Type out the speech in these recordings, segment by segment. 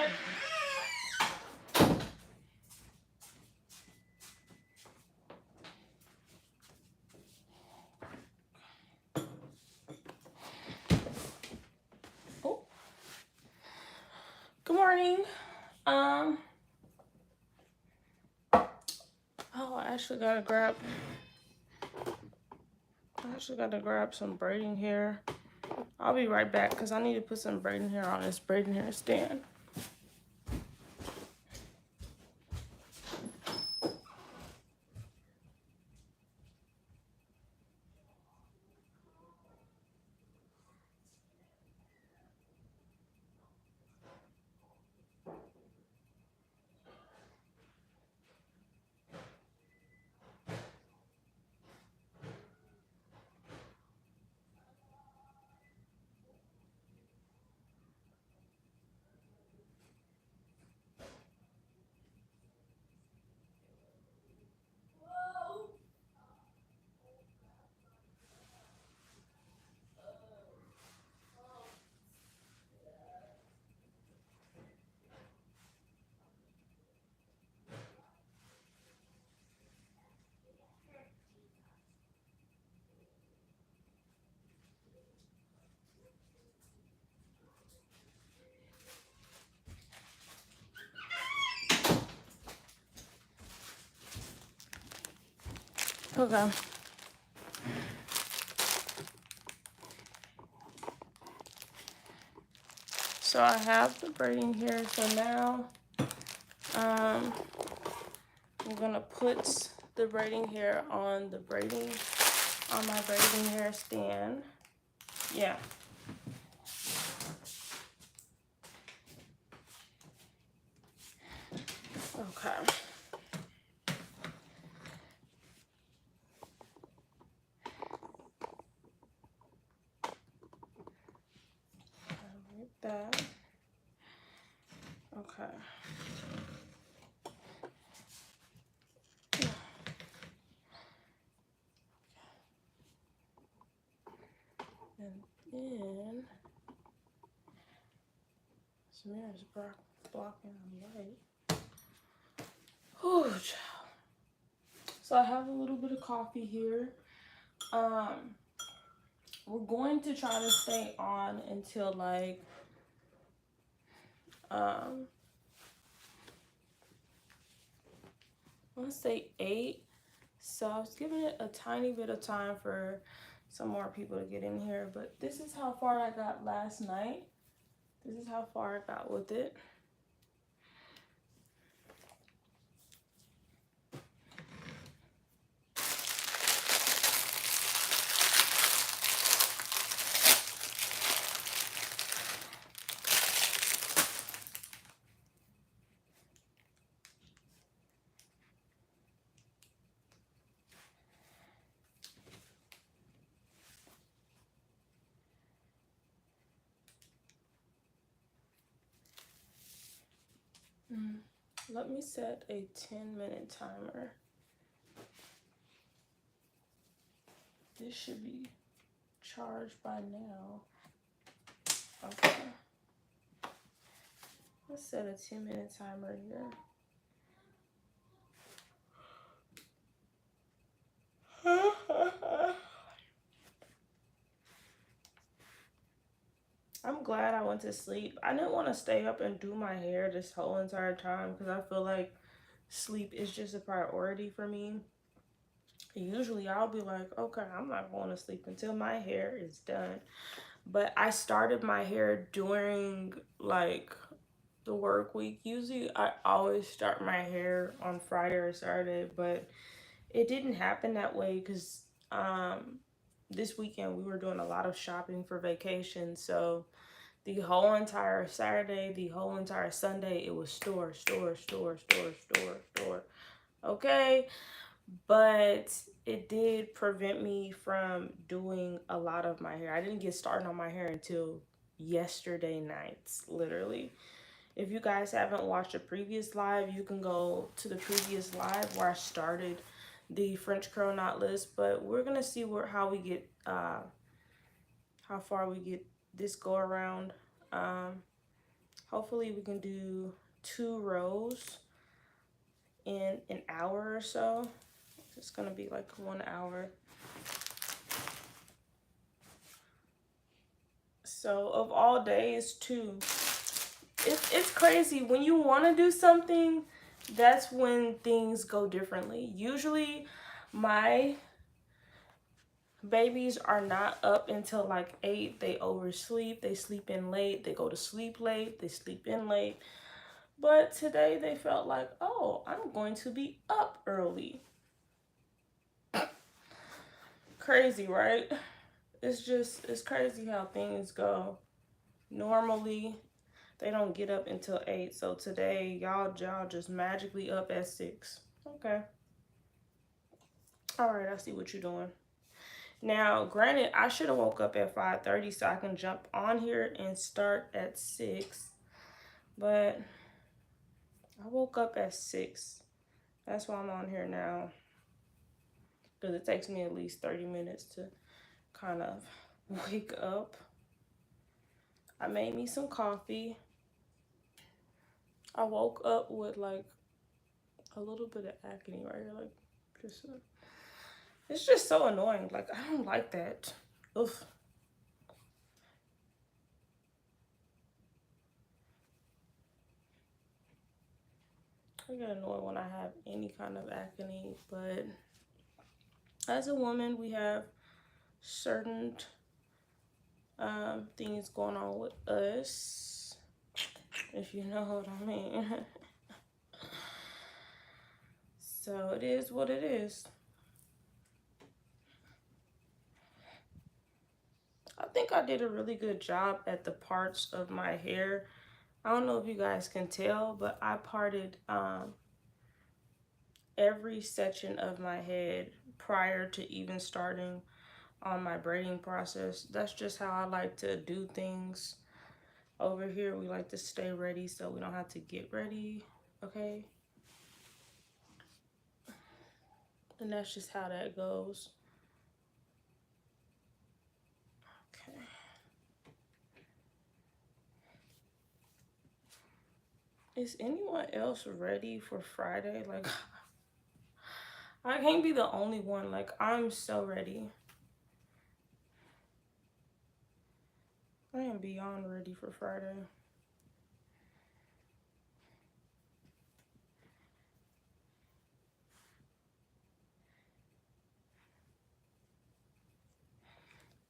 bed. Oh. Good morning. Oh, I actually gotta grab some braiding hair. I'll be right back because I need to put some braiding hair on this braiding hair stand. Okay. So I have the braiding here. So now I'm gonna put the braiding hair on my braiding hair stand. Yeah. Okay. Like that. Okay. And then Samira's blocking the light. Oh, child. So I have a little bit of coffee here. We're going to try to stay on until like I want to say 8. So I was giving it a tiny bit of time for some more people to get in here, but this is how far I got last night. This is how far I got with it. Let me set a 10-minute timer. This should be charged by now. Okay. Let's set a 10-minute timer here. I'm glad I went to sleep. I didn't want to stay up and do my hair this whole entire time because I feel like sleep is just a priority for me. Usually I'll be like, okay, I'm not going to sleep until my hair is done. But I started my hair during like the work week. Usually I always start my hair on Friday or Saturday, but it didn't happen that way because this weekend we were doing a lot of shopping for vacation. So the whole entire Saturday, the whole entire Sunday, it was store. Okay. But it did prevent me from doing a lot of my hair. I didn't get started on my hair until yesterday nights, literally. If you guys haven't watched a previous live, you can go to the previous live where I started the French curl knotless. But we're gonna see how we get how far we get this go around. Hopefully we can do 2 rows in an hour or so. It's gonna be like 1 hour. So of all days too, it's crazy. When you wanna do something, that's when things go differently. Usually my babies are not up until like 8. They oversleep, they sleep in late, they go to sleep late, they sleep in late. But today they felt like, oh, I'm going to be up early. Crazy, right? It's crazy how things go. Normally, they don't get up until 8. So today, y'all just magically up at 6. Okay. All right, I see what you're doing. Now, granted, I should have woke up at 5:30 so I can jump on here and start at 6. But I woke up at 6. That's why I'm on here now. Because it takes me at least 30 minutes to kind of wake up. I made me some coffee. I woke up with like a little bit of acne right here. Like, just, it's just so annoying. Like, I don't like that. Oof. I get annoyed when I have any kind of acne, but as a woman, we have certain things going on with us, if you know what I mean. So it is what it is. I think I did a really good job at the parts of my hair. I don't know if you guys can tell, but I parted every section of my head prior to even starting on my braiding process. That's just how I like to do things. Over here, we like to stay ready so we don't have to get ready, okay? And that's just how that goes. Okay. Is anyone else ready for Friday? Like, I can't be the only one. Like, I'm so ready. I am beyond ready for Friday.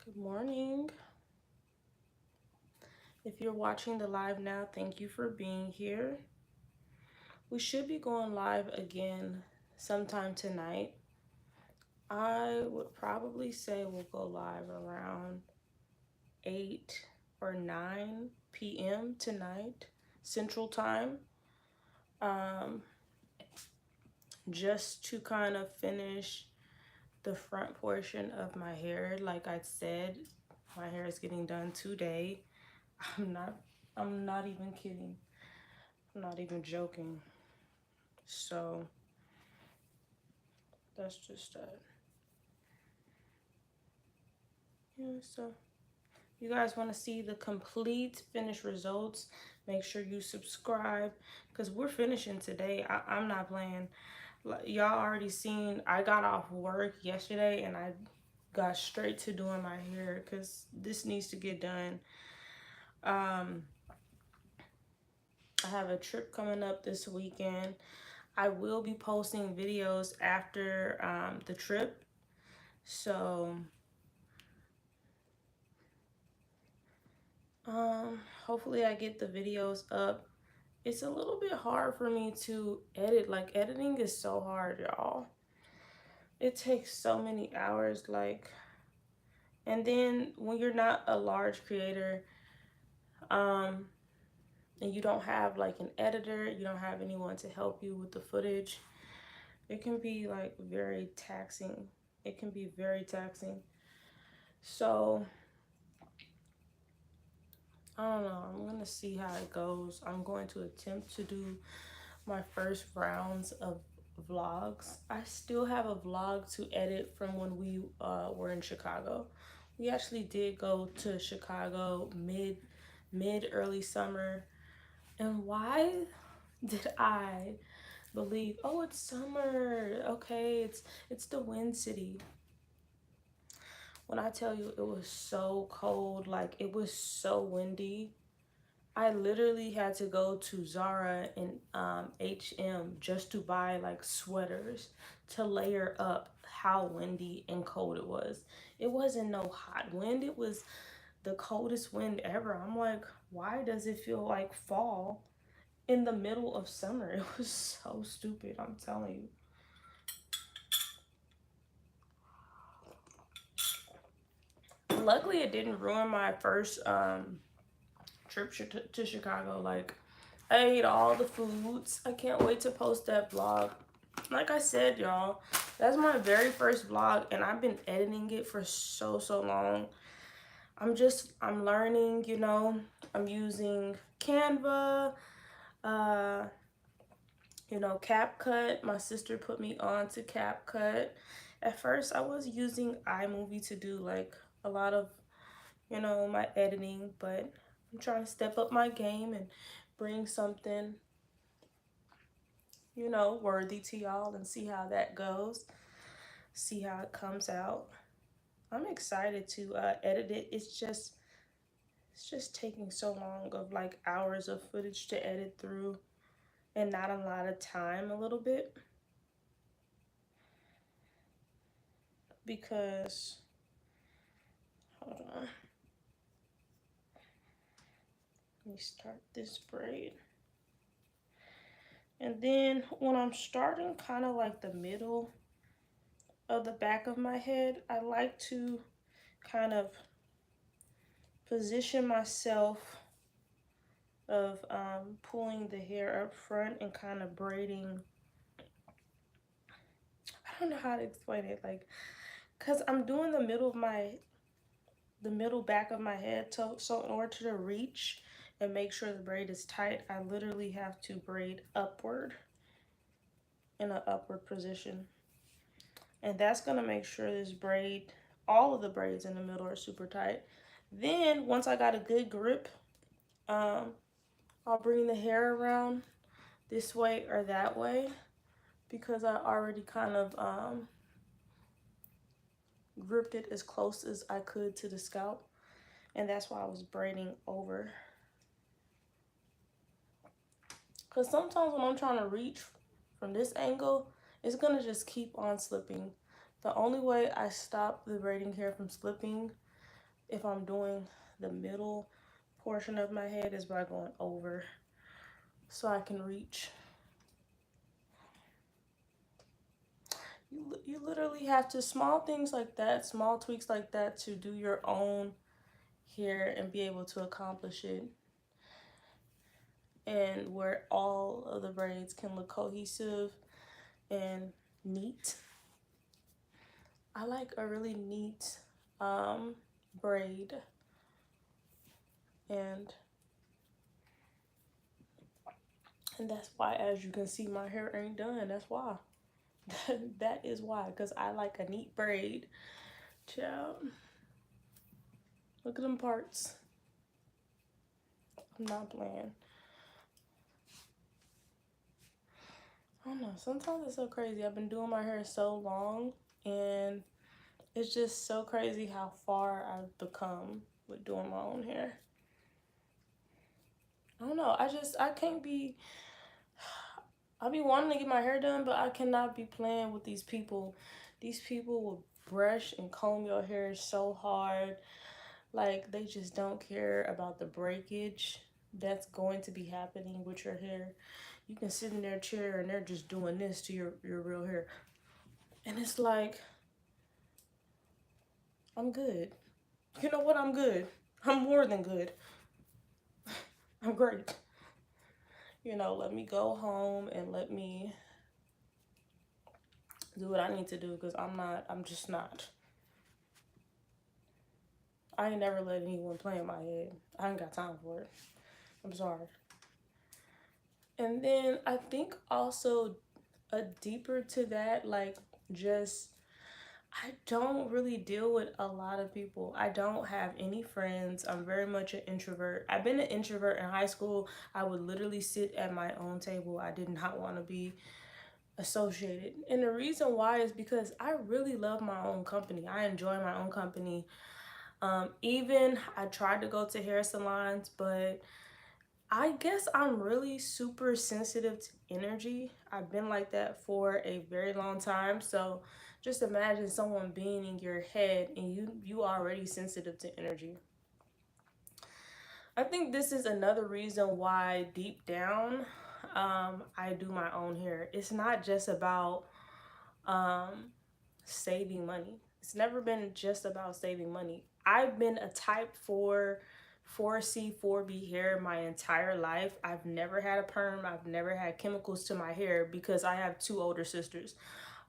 Good morning. If you're watching the live now, thank you for being here. We should be going live again sometime tonight. I would probably say we'll go live around 8 or 9 p.m. tonight, Central Time. Just to kind of finish the front portion of my hair. Like I said, my hair is getting done today. I'm not even kidding. I'm not even joking. So that's just that. Yeah, so you guys want to see the complete finished results, make sure you subscribe because we're finishing today. I'm not playing. Y'all already seen I got off work yesterday and I got straight to doing my hair because this needs to get done. I have a trip coming up this weekend. I will be posting videos after the trip. So hopefully I get the videos up. It's a little bit hard for me to edit. Like, editing is so hard, y'all. It takes so many hours, like, and then when you're not a large creator, and you don't have like an editor, you don't have anyone to help you with the footage, it can be like very taxing. It can be very taxing. So I don't know. I'm gonna see how it goes. I'm going to attempt to do my first rounds of vlogs. I still have a vlog to edit from when we were in Chicago. We actually did go to Chicago mid early summer. And why did I believe, oh, it's summer, okay, it's the wind city? When I tell you it was so cold, like it was so windy, I literally had to go to Zara and H&M just to buy like sweaters to layer up how windy and cold it was. It wasn't no hot wind, it was the coldest wind ever. I'm like, why does it feel like fall in the middle of summer? It was so stupid, I'm telling you. Luckily, it didn't ruin my first trip to Chicago. Like, I ate all the foods. I can't wait to post that vlog. Like I said, y'all, that's my very first vlog, and I've been editing it for so long. I'm learning, you know. I'm using Canva, uh, you know, CapCut. My sister put me on to CapCut. At first, I was using iMovie to do like a lot of, you know, my editing, but I'm trying to step up my game and bring something, you know, worthy to y'all and see how that goes, see how it comes out. I'm excited to edit it. It's just taking so long, of like hours of footage to edit through, and not a lot of time, a little bit, because hold on, let me start this braid. And then when I'm starting kind of like the middle of the back of my head, I like to kind of position myself of pulling the hair up front and kind of braiding. I don't know how to explain it, like, because I'm doing the middle back of my head, so in order to reach and make sure the braid is tight, I literally have to braid upward in an upward position. And that's going to make sure this braid, all of the braids in the middle are super tight. Then once I got a good grip, I'll bring the hair around this way or that way, because I already kind of gripped it as close as I could to the scalp. And that's why I was braiding over. Because sometimes when I'm trying to reach from this angle, it's going to just keep on slipping. The only way I stop the braiding hair from slipping, if I'm doing the middle portion of my head, is by going over, so I can reach. You literally have to, small things like that, small tweaks like that, to do your own hair and be able to accomplish it. And where all of the braids can look cohesive and neat. I like a really neat braid. And that's why, as you can see, my hair ain't done. That's why. That is why, because I like a neat braid. Child, look at them parts. I'm not playing. I don't know, sometimes it's so crazy. I've been doing my hair so long, and it's just so crazy how far I've become with doing my own hair. I don't know, I can't be, I be wanting to get my hair done, but I cannot be playing with these people. These people will brush and comb your hair so hard. Like, they just don't care about the breakage that's going to be happening with your hair. You can sit in their chair and they're just doing this to your real hair. And it's like, I'm good. You know what? I'm good. I'm more than good. I'm great. You know, let me go home and let me do what I need to do, because I'm just not. I ain't never let anyone play in my head. I ain't got time for it. I'm sorry. And then I think also, a deeper to that, like, just, I don't really deal with a lot of people. I don't have any friends. I'm very much an introvert. I've been an introvert in high school. I would literally sit at my own table. I did not want to be associated. And the reason why is because I really love my own company. I enjoy my own company. Even I tried to go to hair salons, but I guess I'm really super sensitive to energy. I've been like that for a very long time. So just imagine someone being in your head and you already sensitive to energy. I think this is another reason why deep down I do my own hair. It's not just about um, saving money. It's never been just about saving money. I've been a type 4C, 4B hair my entire life. I've never had a perm. I've never had chemicals to my hair because I have two older sisters.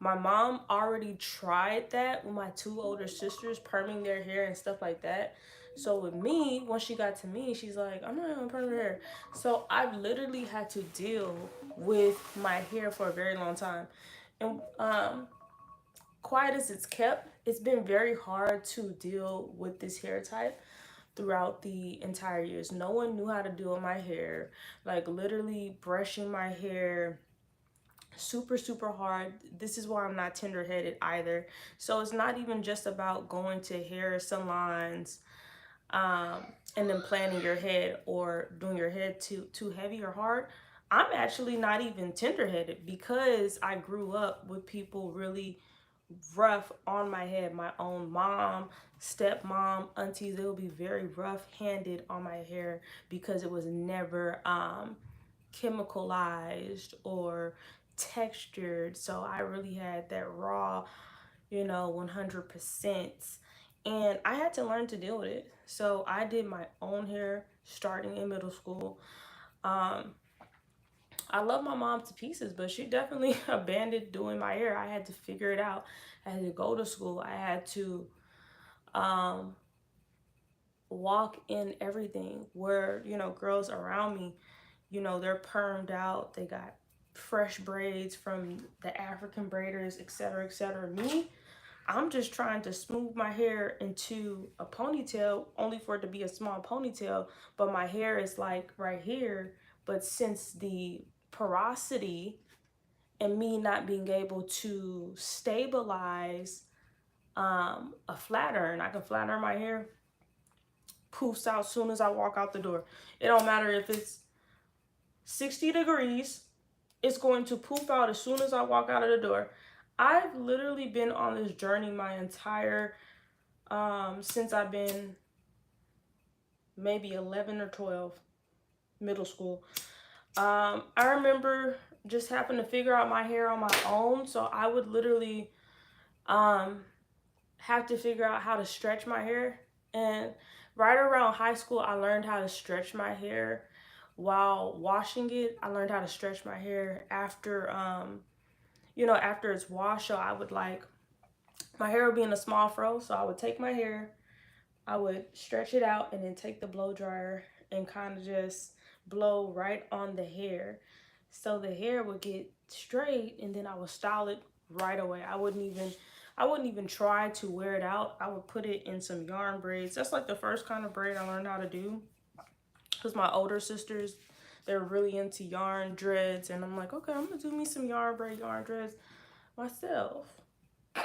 My mom already tried that with my two older sisters, perming their hair and stuff like that. So with me, once she got to me, she's like, I'm not gonna perm your hair. So I've literally had to deal with my hair for a very long time. And quiet as it's kept, it's been very hard to deal with this hair type throughout the entire years. No one knew how to deal with my hair. Like literally brushing my hair super super hard. This is why I'm not tender headed either. So it's not even just about going to hair salons and then planning your head or doing your head too heavy or hard. I'm actually not even tender headed because I grew up with people really rough on my head. My own mom, stepmom, aunties, they will be very rough handed on my hair because it was never chemicalized or textured. So I really had that raw, 100%. And I had to learn to deal with it. So I did my own hair starting in middle school. Um, I love my mom to pieces, but she definitely abandoned doing my hair. I had to figure it out. I had to go to school. I had to um, walk in everything where, girls around me, they're permed out. They got fresh braids from the African braiders, etc., etc. Me, I'm just trying to smooth my hair into a ponytail, only for it to be a small ponytail, but my hair is like right here. But since the porosity and me not being able to stabilize a flat iron, I can flat iron my hair, poofs out soon as I walk out the door. It don't matter if it's 60 degrees, it's going to poof out as soon as I walk out of the door. I've literally been on this journey my entire since I've been maybe 11 or 12, middle school. I remember just having to figure out my hair on my own. So I would literally um, have to figure out how to stretch my hair. And right around high school, I learned how to stretch my hair while washing it. I learned how to stretch my hair after, after it's washed. So I would my hair would be in a small fro. So I would take my hair, I would stretch it out and then take the blow dryer and kind of just blow right on the hair. So the hair would get straight and then I would style it right away. I wouldn't even try to wear it out. I would put it in some yarn braids. That's like the first kind of braid I learned how to do. Because my older sisters, they're really into yarn dreads. And I'm like, okay, I'm going to do me some yarn braid, yarn dreads myself. I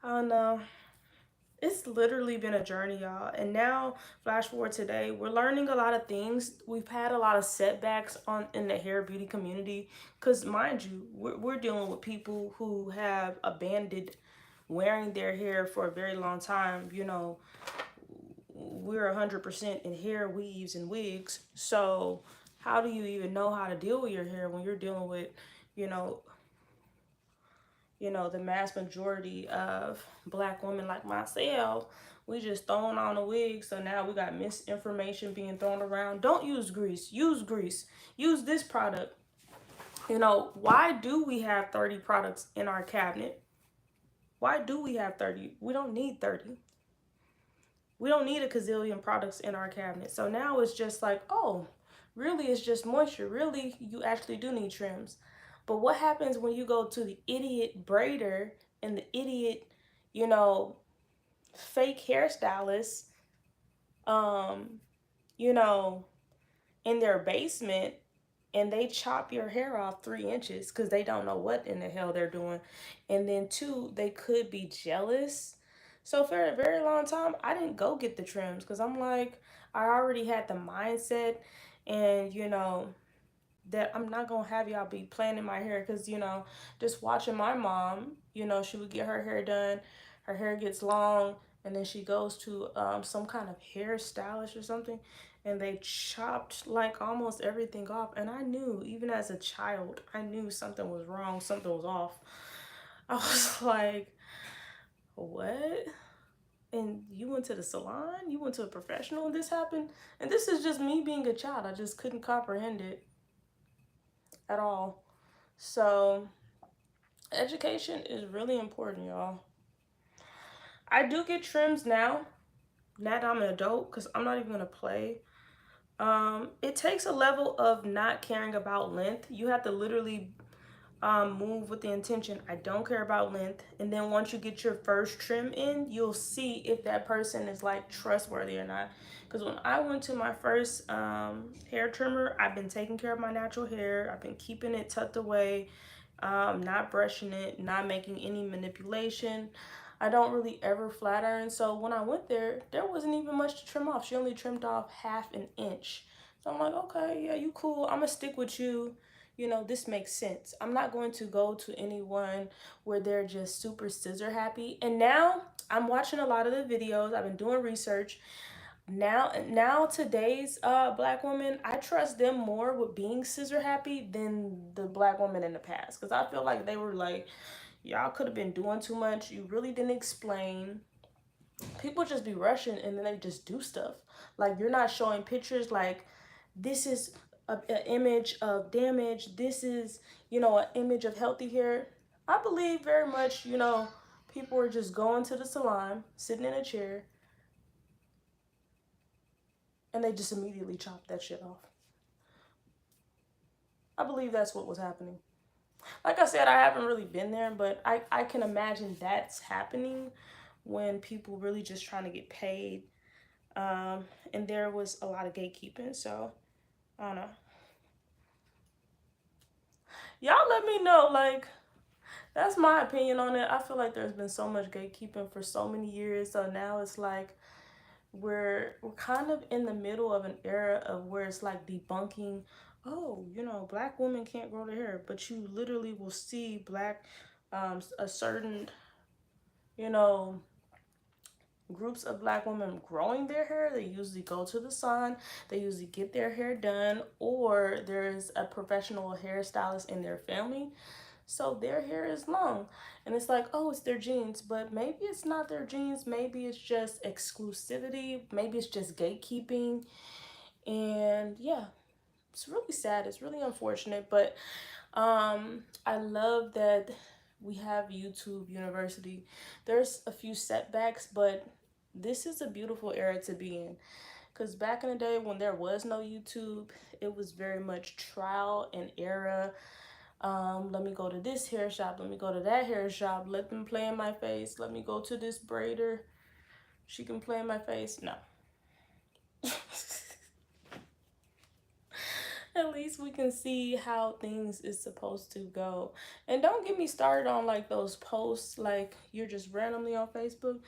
don't know. It's literally been a journey, y'all. And now, flash forward today, we're learning a lot of things. We've had a lot of setbacks in the hair beauty community. Because, mind you, we're dealing with people who have abandoned wearing their hair for a very long time. We're 100% in hair weaves and wigs. So, how do you even know how to deal with your hair when you're dealing with, you know, the mass majority of black women like myself, we just throwing on a wig. So now we got misinformation being thrown around. Don't use grease. Use grease. Use this product. Why do we have 30 products in our cabinet? Why do we have 30? We don't need 30. We don't need a gazillion products in our cabinet. So now it's just like, oh, really it's just moisture. Really, you actually do need trims. But what happens when you go to the idiot braider and the idiot, you know, fake hairstylists, um, you know, in their basement, and they chop your hair off 3 inches because they don't know what in the hell they're doing. And then two, they could be jealous. So for a very long time, I didn't go get the trims because I'm like, I already had the mindset, and that I'm not gonna have y'all be playing in my hair, because just watching my mom, she would get her hair done, her hair gets long, and then she goes to some kind of hairstylist or something, and they chopped like almost everything off, and I knew, even as a child, I knew something was wrong, something was off. I was like, what? And you went to the salon, you went to a professional, and this happened? And this is just me being a child. I just couldn't comprehend it at all. So education is really important, y'all. I do get trims now that I'm an adult, because I'm not even gonna play. It takes a level of not caring about length. You have to literally move with the intention, I don't care about length. And then once you get your first trim in, you'll see if that person is like trustworthy or not. Because when I went to my first hair trimmer, I've been taking care of my natural hair. I've been keeping it tucked away, not brushing it, not making any manipulation. I don't really ever flat iron. So when I went there, there wasn't even much to trim off. She only trimmed off 1/2 inch. So I'm like, okay, yeah, you cool. I'm gonna stick with you. This makes sense. I'm not going to go to anyone where they're just super scissor happy. And now I'm watching a lot of the videos. I've been doing research. Now today's black women, I trust them more with being scissor happy than the black women in the past. Because I feel like they were like, y'all could have been doing too much. You really didn't explain. People just be rushing, and then they just do stuff. Like, you're not showing pictures like, this is an image of damage, this is an image of healthy hair. I believe very much, people are just going to the salon, sitting in a chair, and they just immediately chop that shit off. I believe that's what was happening. Like I said, I haven't really been there, but I can imagine that's happening when people really just trying to get paid. And there was a lot of gatekeeping, so I don't know. Y'all let me know, like, that's my opinion on it. I feel like there's been so much gatekeeping for so many years, so now it's like we're kind of in the middle of an era of where it's like debunking, oh, black women can't grow their hair, but you literally will see black a certain, you know groups of black women growing their hair. They usually go to the salon, they usually get their hair done, or there's a professional hairstylist in their family, so their hair is long. And it's like, oh, it's their genes, but maybe it's not their genes. Maybe it's just exclusivity, maybe it's just gatekeeping. And yeah, it's really sad, it's really unfortunate, but I love that we have YouTube University. There's a few setbacks, but this is a beautiful era to be in. Because back in the day when there was no YouTube, it was very much trial and error. Let me go to this hair shop, let me go to that hair shop, let them play in my face, let me go to this braider, she can play in my face. No. At least we can see how things is supposed to go. And don't get me started on like those posts like you're just randomly on Facebook,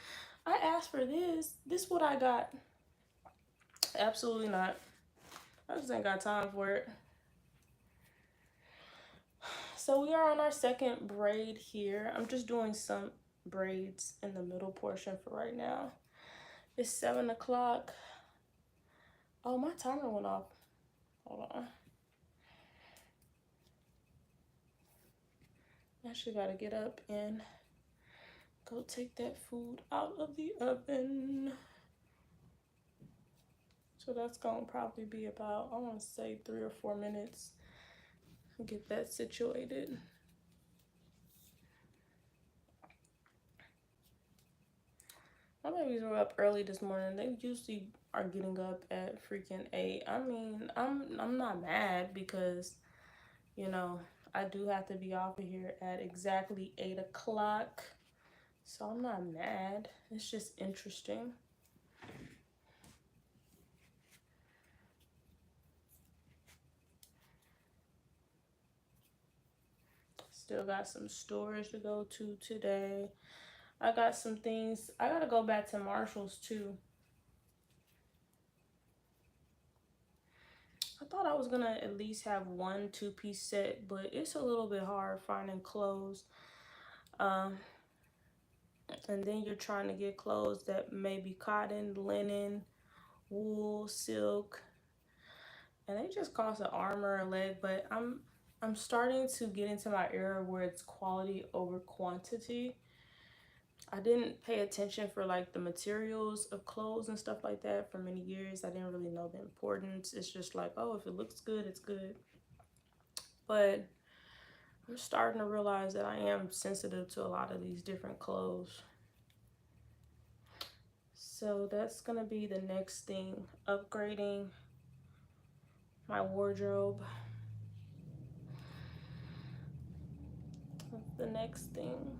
I asked for this what I got. Absolutely not. I just ain't got time for it. So we are on our second braid here. I'm just doing some braids in the middle portion for right now. It's 7 o'clock. Oh, my timer went off. Hold on. I actually gotta get up and go take that food out of the oven. So that's gonna probably be about, I want to say 3 or 4 minutes. Get that situated. My babies were up early this morning. They usually are getting up at freaking 8. I mean, I'm not mad because, I do have to be off of here at exactly 8 o'clock. So I'm not mad. It's just interesting. Still got some stores to go to today. I got some things. I gotta go back to Marshall's too. I thought I was gonna at least have one two-piece set, but it's a little bit hard finding clothes. Um, and then you're trying to get clothes that may be cotton, linen, wool, silk, and they just cost an arm or a leg. But I'm starting to get into my era where it's quality over quantity. I didn't pay attention for like the materials of clothes and stuff like that for many years. I didn't really know the importance. It's just like, oh, if it looks good, it's good. But I'm starting to realize that I am sensitive to a lot of these different clothes. So that's gonna be the next thing, upgrading my wardrobe. That's the next thing.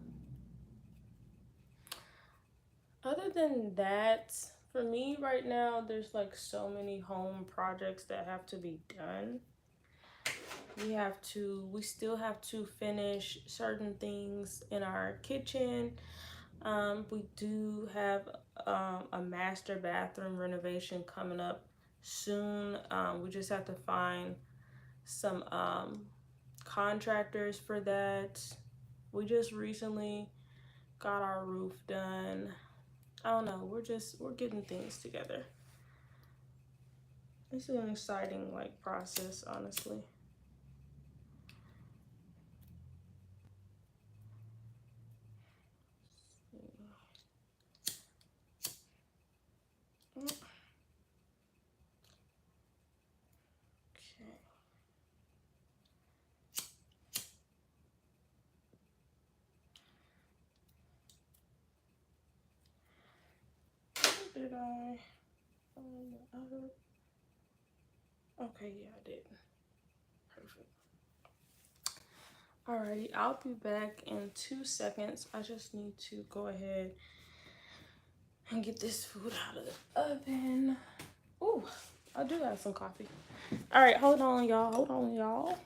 Other than that, for me right now, there's like so many home projects that have to be done. We still have to finish certain things in our kitchen. We do have a master bathroom renovation coming up soon. We just have to find some contractors for that. We just recently got our roof done. I don't know, we're getting things together. This is an exciting like process, honestly. Okay. Did I? Okay, yeah, I did. Perfect. Alrighty, I'll be back in 2 seconds. I just need to go ahead and get this food out of the oven. Ooh, I do have some coffee. All right, hold on, y'all. Hold on, y'all.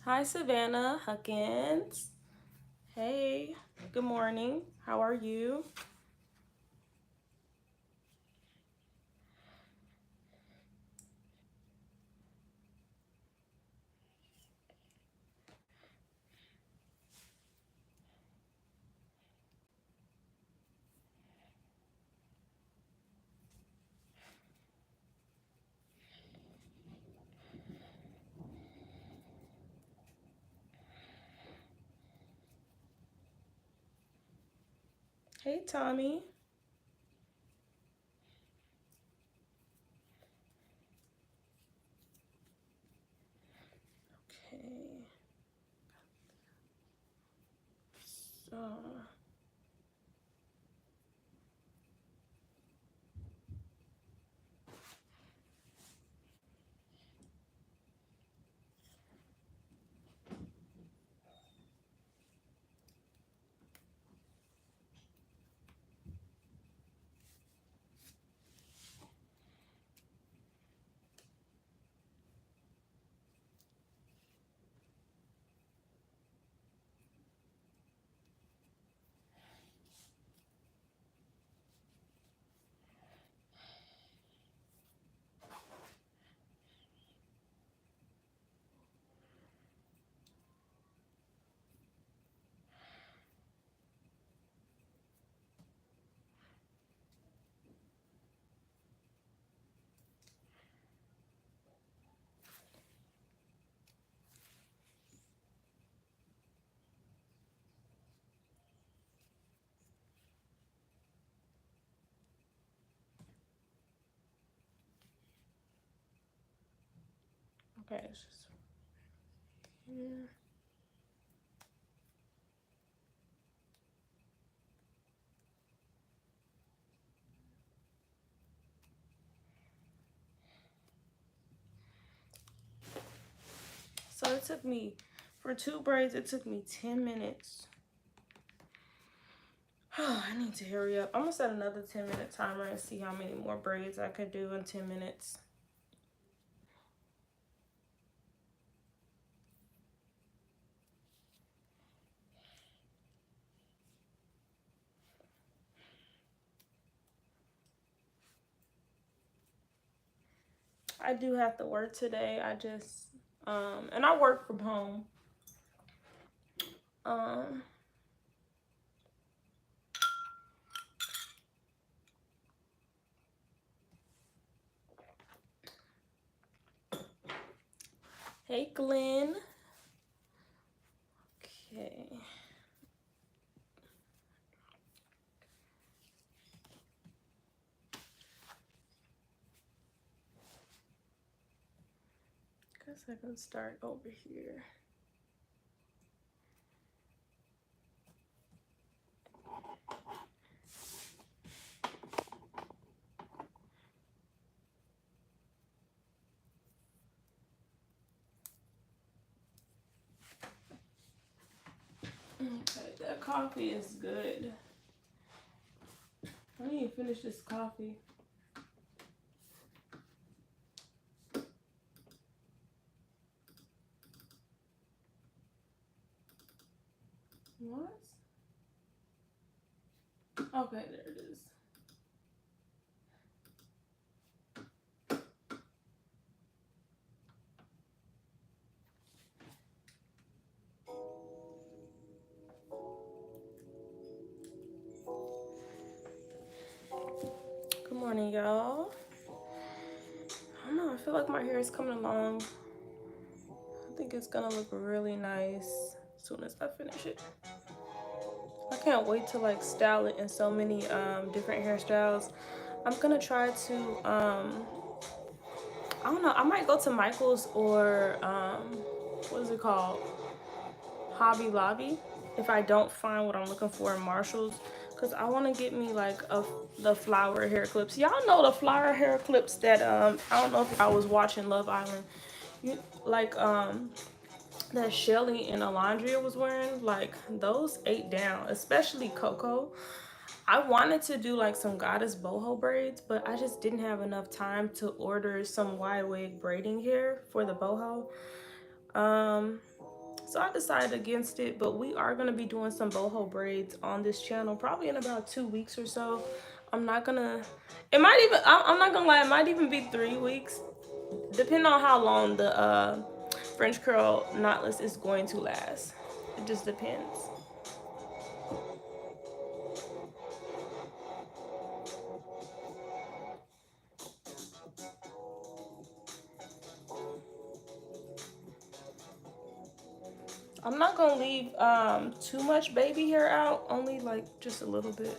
Hi, Savannah Huckins. Hey, good morning. How are you? Hey, Tommy. Okay, it's just yeah. So it took me, for 2 braids, it took me 10 minutes. Oh, I need to hurry up. I'm gonna set another 10-minute timer and see how many more braids I could do in 10 minutes. I do have to work today. I just, and I work from home. Hey, Glenn. Okay. Guess I can start over here. Okay, that coffee is good. I need to finish this coffee. What? Okay, there it is. Good morning, y'all. I don't know, I feel like my hair is coming along. I think it's gonna look really nice as soon as I finish it. I can't wait to like style it in so many different hairstyles. I'm gonna try to I don't know, I might go to Michael's or what is it called, Hobby Lobby, if I don't find what I'm looking for in Marshall's, because I want to get me like the flower hair clips. Y'all know the flower hair clips that I don't know if I was watching Love Island, you like that Shelly and Alondria was wearing, like those ate down, especially Coco. I wanted to do like some goddess boho braids, but I just didn't have enough time to order some wide wig braiding hair for the boho. So I decided against it, but we are going to be doing some boho braids on this channel probably in about 2 weeks or so. I'm not gonna, it might even, I'm not gonna lie, it might even be 3 weeks, depending on how long the French curl knotless is going to last. It just depends. I'm not gonna leave too much baby hair out, only like just a little bit.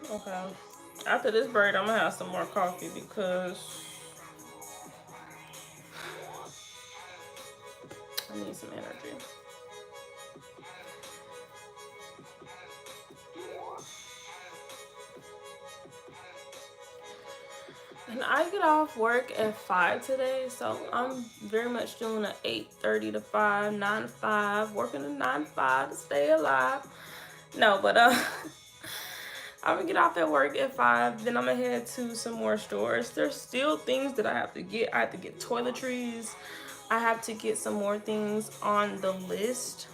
Okay. After this braid, I'm gonna have some more coffee because I need some energy. And I get off work at 5 today, so I'm very much doing an 8:30 to 5, 9 to 5, working a 9 to 5 to stay alive. No, but I'm gonna get off at work at 5, then I'm gonna head to some more stores. There's still things that I have to get. I have to get toiletries. I have to get some more things on the list.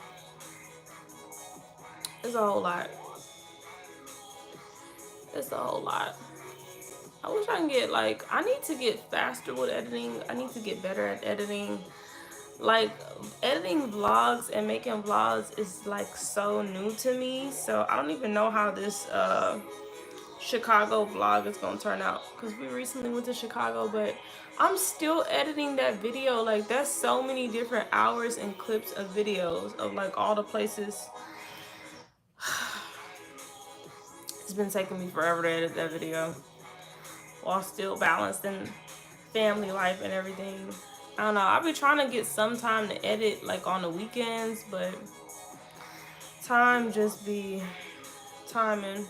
It's a whole lot. It's a whole lot. I wish I can get, like, I need to get faster with editing. I need to get better at editing. Like, editing vlogs and making vlogs is, like, so new to me. So I don't even know how this Chicago vlog is gonna turn out, because we recently went to Chicago, but I'm still editing that video. Like, that's so many different hours and clips of videos of, like, all the places. It's been taking me forever to edit that video while still balancing family life and everything. I don't know. I've been trying to get some time to edit, like, on the weekends, but time just be timing.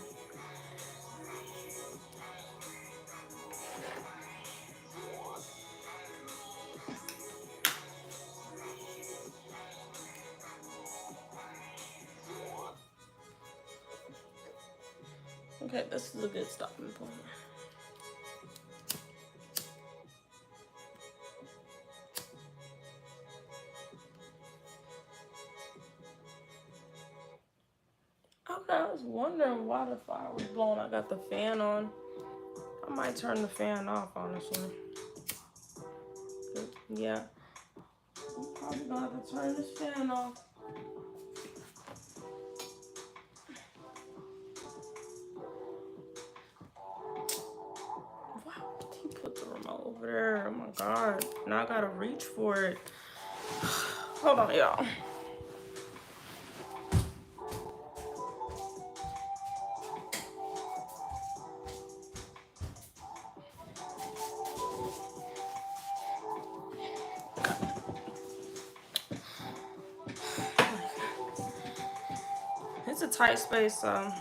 Okay, this is a good stopping point. Okay, I was wondering why the fire was blowing. I got the fan on. I might turn the fan off, honestly. Yeah, I'm probably gonna have to turn this fan off. Wow, he put the remote over there. Oh my god. Now I gotta reach for it. Hold on, y'all. It's a tight space, so.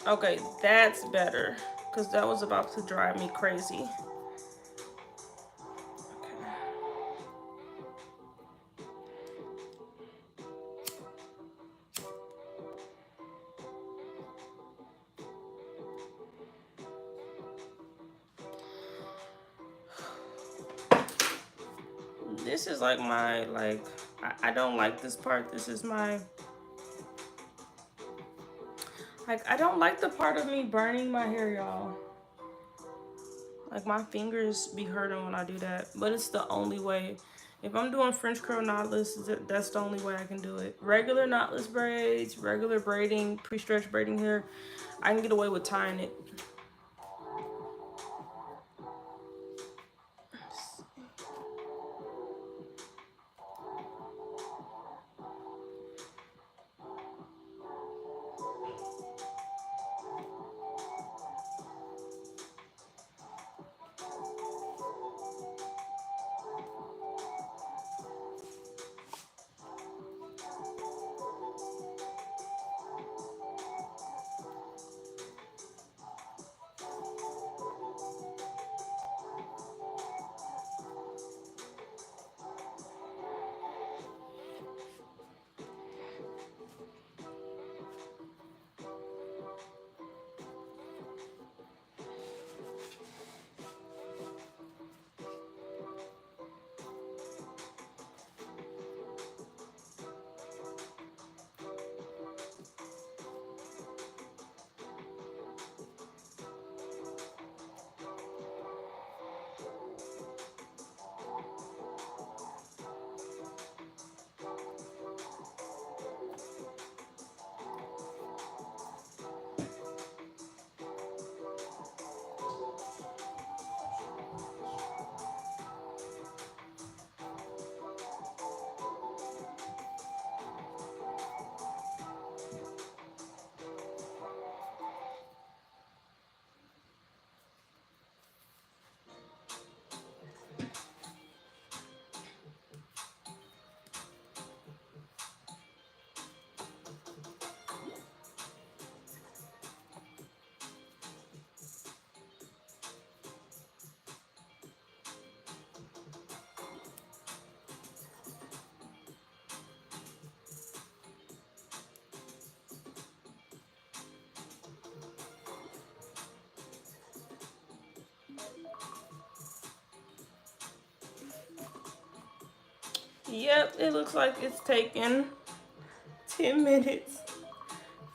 Okay, that's better, because that was about to drive me crazy. This is like my, like, I don't like this part. This is my, like, I don't like the part of me burning my hair, y'all. Like, my fingers be hurting when I do that, but it's the only way. If I'm doing French curl knotless, that's the only way I can do it. Regular knotless braids, regular braiding, pre-stretch braiding hair, I can get away with tying it. Yep, it looks like it's taken 10 minutes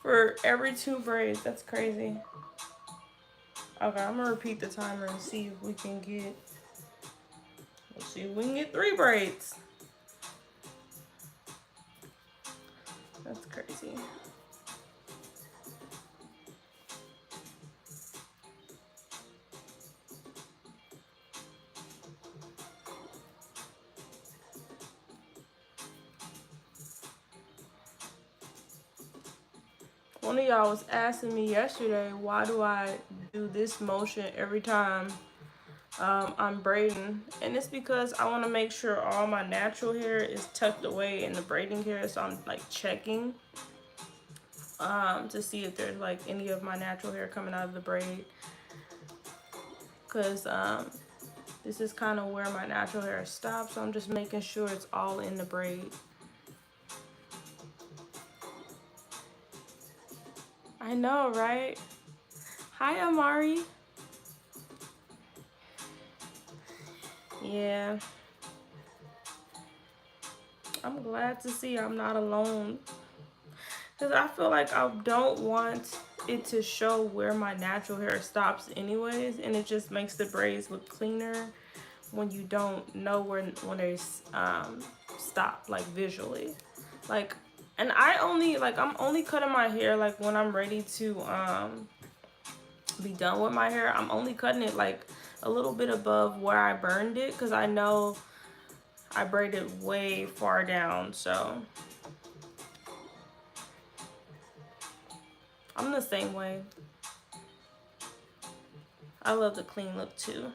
for every 2 braids. That's crazy. Okay, I'm gonna repeat the timer and see if we can get, let's see if we can get 3 braids. That's crazy. One of y'all was asking me yesterday, why do I do this motion every time I'm braiding? And it's because I want to make sure all my natural hair is tucked away in the braiding hair. So I'm like checking to see if there's like any of my natural hair coming out of the braid. Because this is kind of where my natural hair stops. So I'm just making sure it's all in the braid. I know, right? Hi, Amari. Yeah. I'm glad to see I'm not alone. Because I feel like I don't want it to show where my natural hair stops anyways. And it just makes the braids look cleaner when you don't know when they stop, like visually. Like, and I'm only cutting my hair like when I'm ready to be done with my hair. I'm only cutting it like a little bit above where I burned it, because I know I braided way far down. So I'm the same way. I love the clean look too.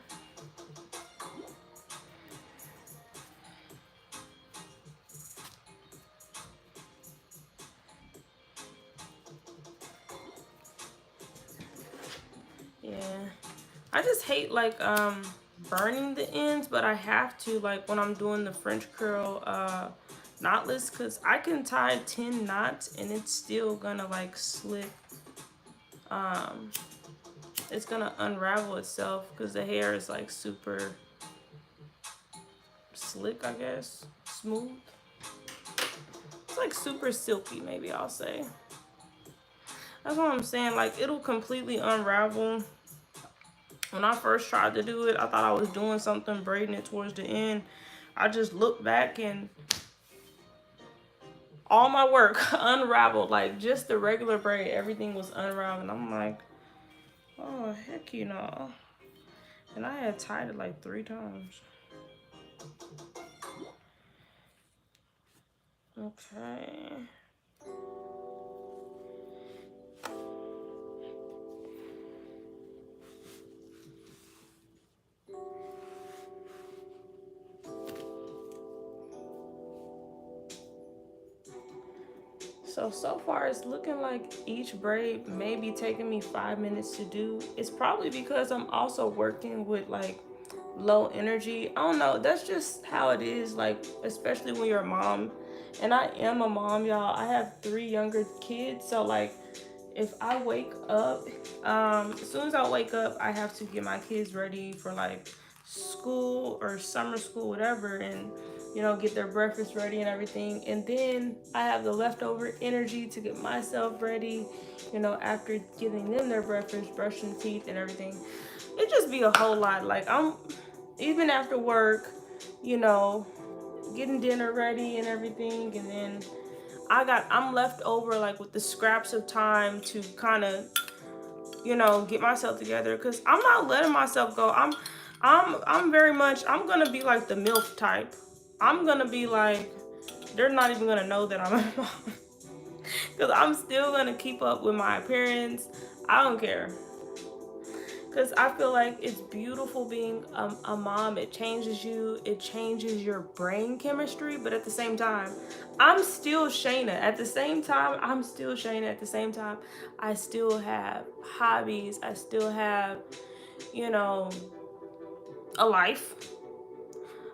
Yeah, I just hate like burning the ends, but I have to, like when I'm doing the French curl knotless, because I can tie 10 knots and it's still gonna like slip. It's gonna unravel itself because the hair is like super slick, I guess, smooth. It's like super silky, maybe I'll say. That's what I'm saying, like it'll completely unravel. When I first tried to do it, I thought I was doing something, braiding it towards the end. I just looked back and all my work unraveled, like just the regular braid, everything was unraveling. I'm like, oh heck, you know. And I had tied it like 3 times. Okay. So far it's looking like each braid may be taking me 5 minutes to do. It's probably because I'm also working with like low energy. I don't know, that's just how it is, like especially when you're a mom. And I am a mom, y'all. I have 3 younger kids, so like if I wake up, as soon as I wake up, I have to get my kids ready for like school or summer school, whatever, and you know, get their breakfast ready and everything. And then I have the leftover energy to get myself ready, you know, after giving them their breakfast, brushing teeth and everything. It just be a whole lot. Like I'm, even after work, you know, getting dinner ready and everything, and then I'm left over like with the scraps of time to kind of, you know, get myself together, because I'm not letting myself go. I'm very much, I'm gonna be like the MILF type. I'm gonna be like, they're not even gonna know that I'm a mom. Because I'm still gonna keep up with my appearance. I don't care. Because I feel like it's beautiful being a mom. It changes you. It changes your brain chemistry. But at the same time, I'm still Shayna. At the same time, I'm still Shayna. At the same time, I still have hobbies. I still have, you know, a life.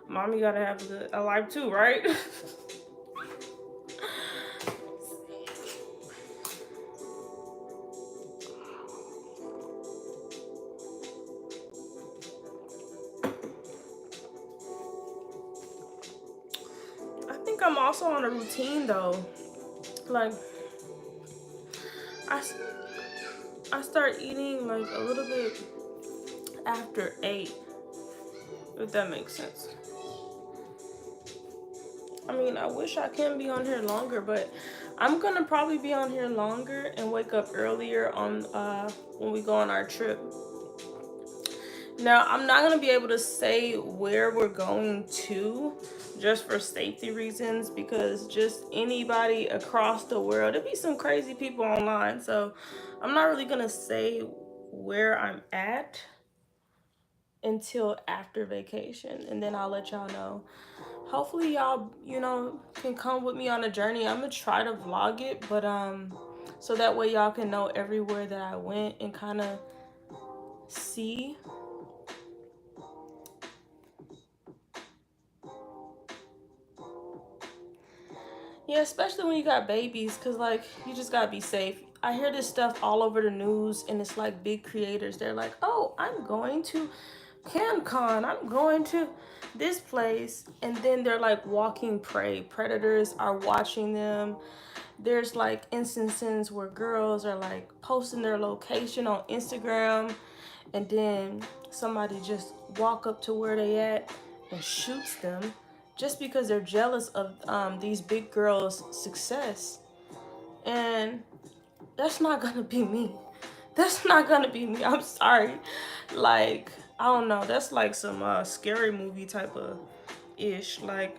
Mommy gotta have a life too, right? I'm also on a routine though. Like I, I start eating like a little bit after 8, if that makes sense. I mean, I wish I can be on here longer, but I'm gonna probably be on here longer and wake up earlier on when we go on our trip. Now, I'm not gonna be able to say where we're going to just for safety reasons, because just anybody across the world, there'll be some crazy people online. So I'm not really gonna say where I'm at until after vacation, and then I'll let y'all know. Hopefully y'all, can come with me on a journey. I'm gonna try to vlog it, but so that way y'all can know everywhere that I went and kind of see. Yeah, especially when you got babies, because, like, you just gotta be safe. I hear this stuff all over the news, and it's like big creators. They're like, oh, I'm going to CamCon, I'm going to this place. And then they're like walking prey. Predators are watching them. There's like instances where girls are like posting their location on Instagram, and then somebody just walk up to where they at and shoots them just because they're jealous of these big girls' success. And that's not gonna be me. That's not gonna be me. I'm sorry. Like, I don't know. That's like some scary movie type of ish. Like,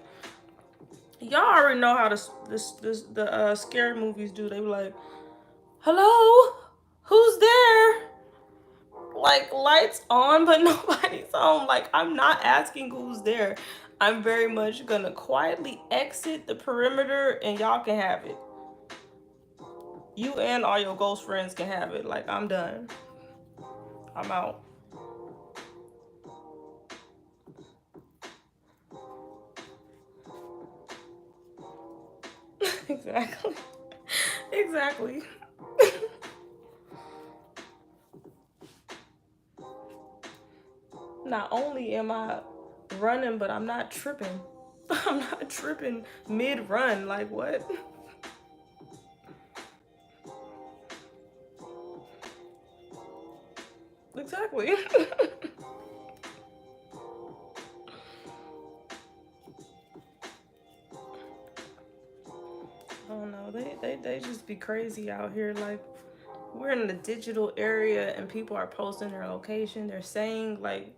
y'all already know how the scary movies do. They be like, "Hello, who's there?" Like, lights on, but nobody's home. Like, I'm not asking who's there. I'm very much gonna quietly exit the perimeter, and y'all can have it. You and all your ghost friends can have it. Like, I'm done. I'm out. Exactly. Exactly. Not only am I running, but I'm not tripping. I'm not tripping mid run. Like, what? Exactly. I don't know. They just be crazy out here. Like, we're in the digital area and people are posting their location. They're saying like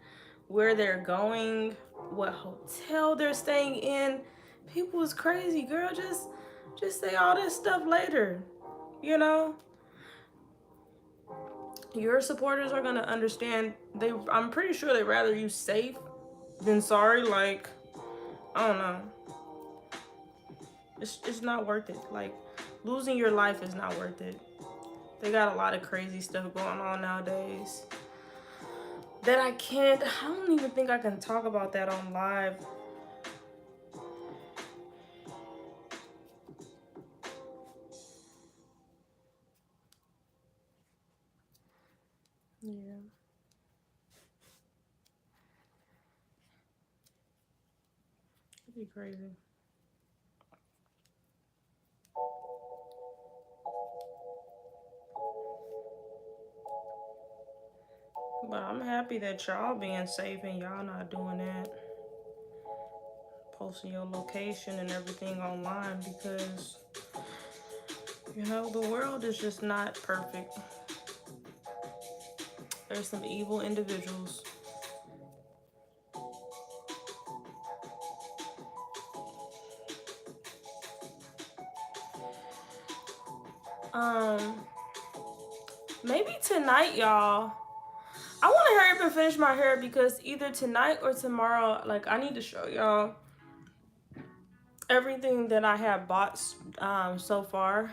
where they're going, what hotel they're staying in. People is crazy, girl. Just say all this stuff later. You know? Your supporters are gonna understand. I'm pretty sure they'd rather you safe than sorry. Like, I don't know. It's not worth it. Like, losing your life is not worth it. They got a lot of crazy stuff going on nowadays that I don't even think I can talk about that on live. Yeah. It'd be crazy. But I'm happy that y'all being safe and y'all not doing that. Posting your location and everything online, because, the world is just not perfect. There's some evil individuals. Um, Maybe tonight, y'all. I want to hurry up and finish my hair, because either tonight or tomorrow, like, I need to show y'all everything that I have bought so far.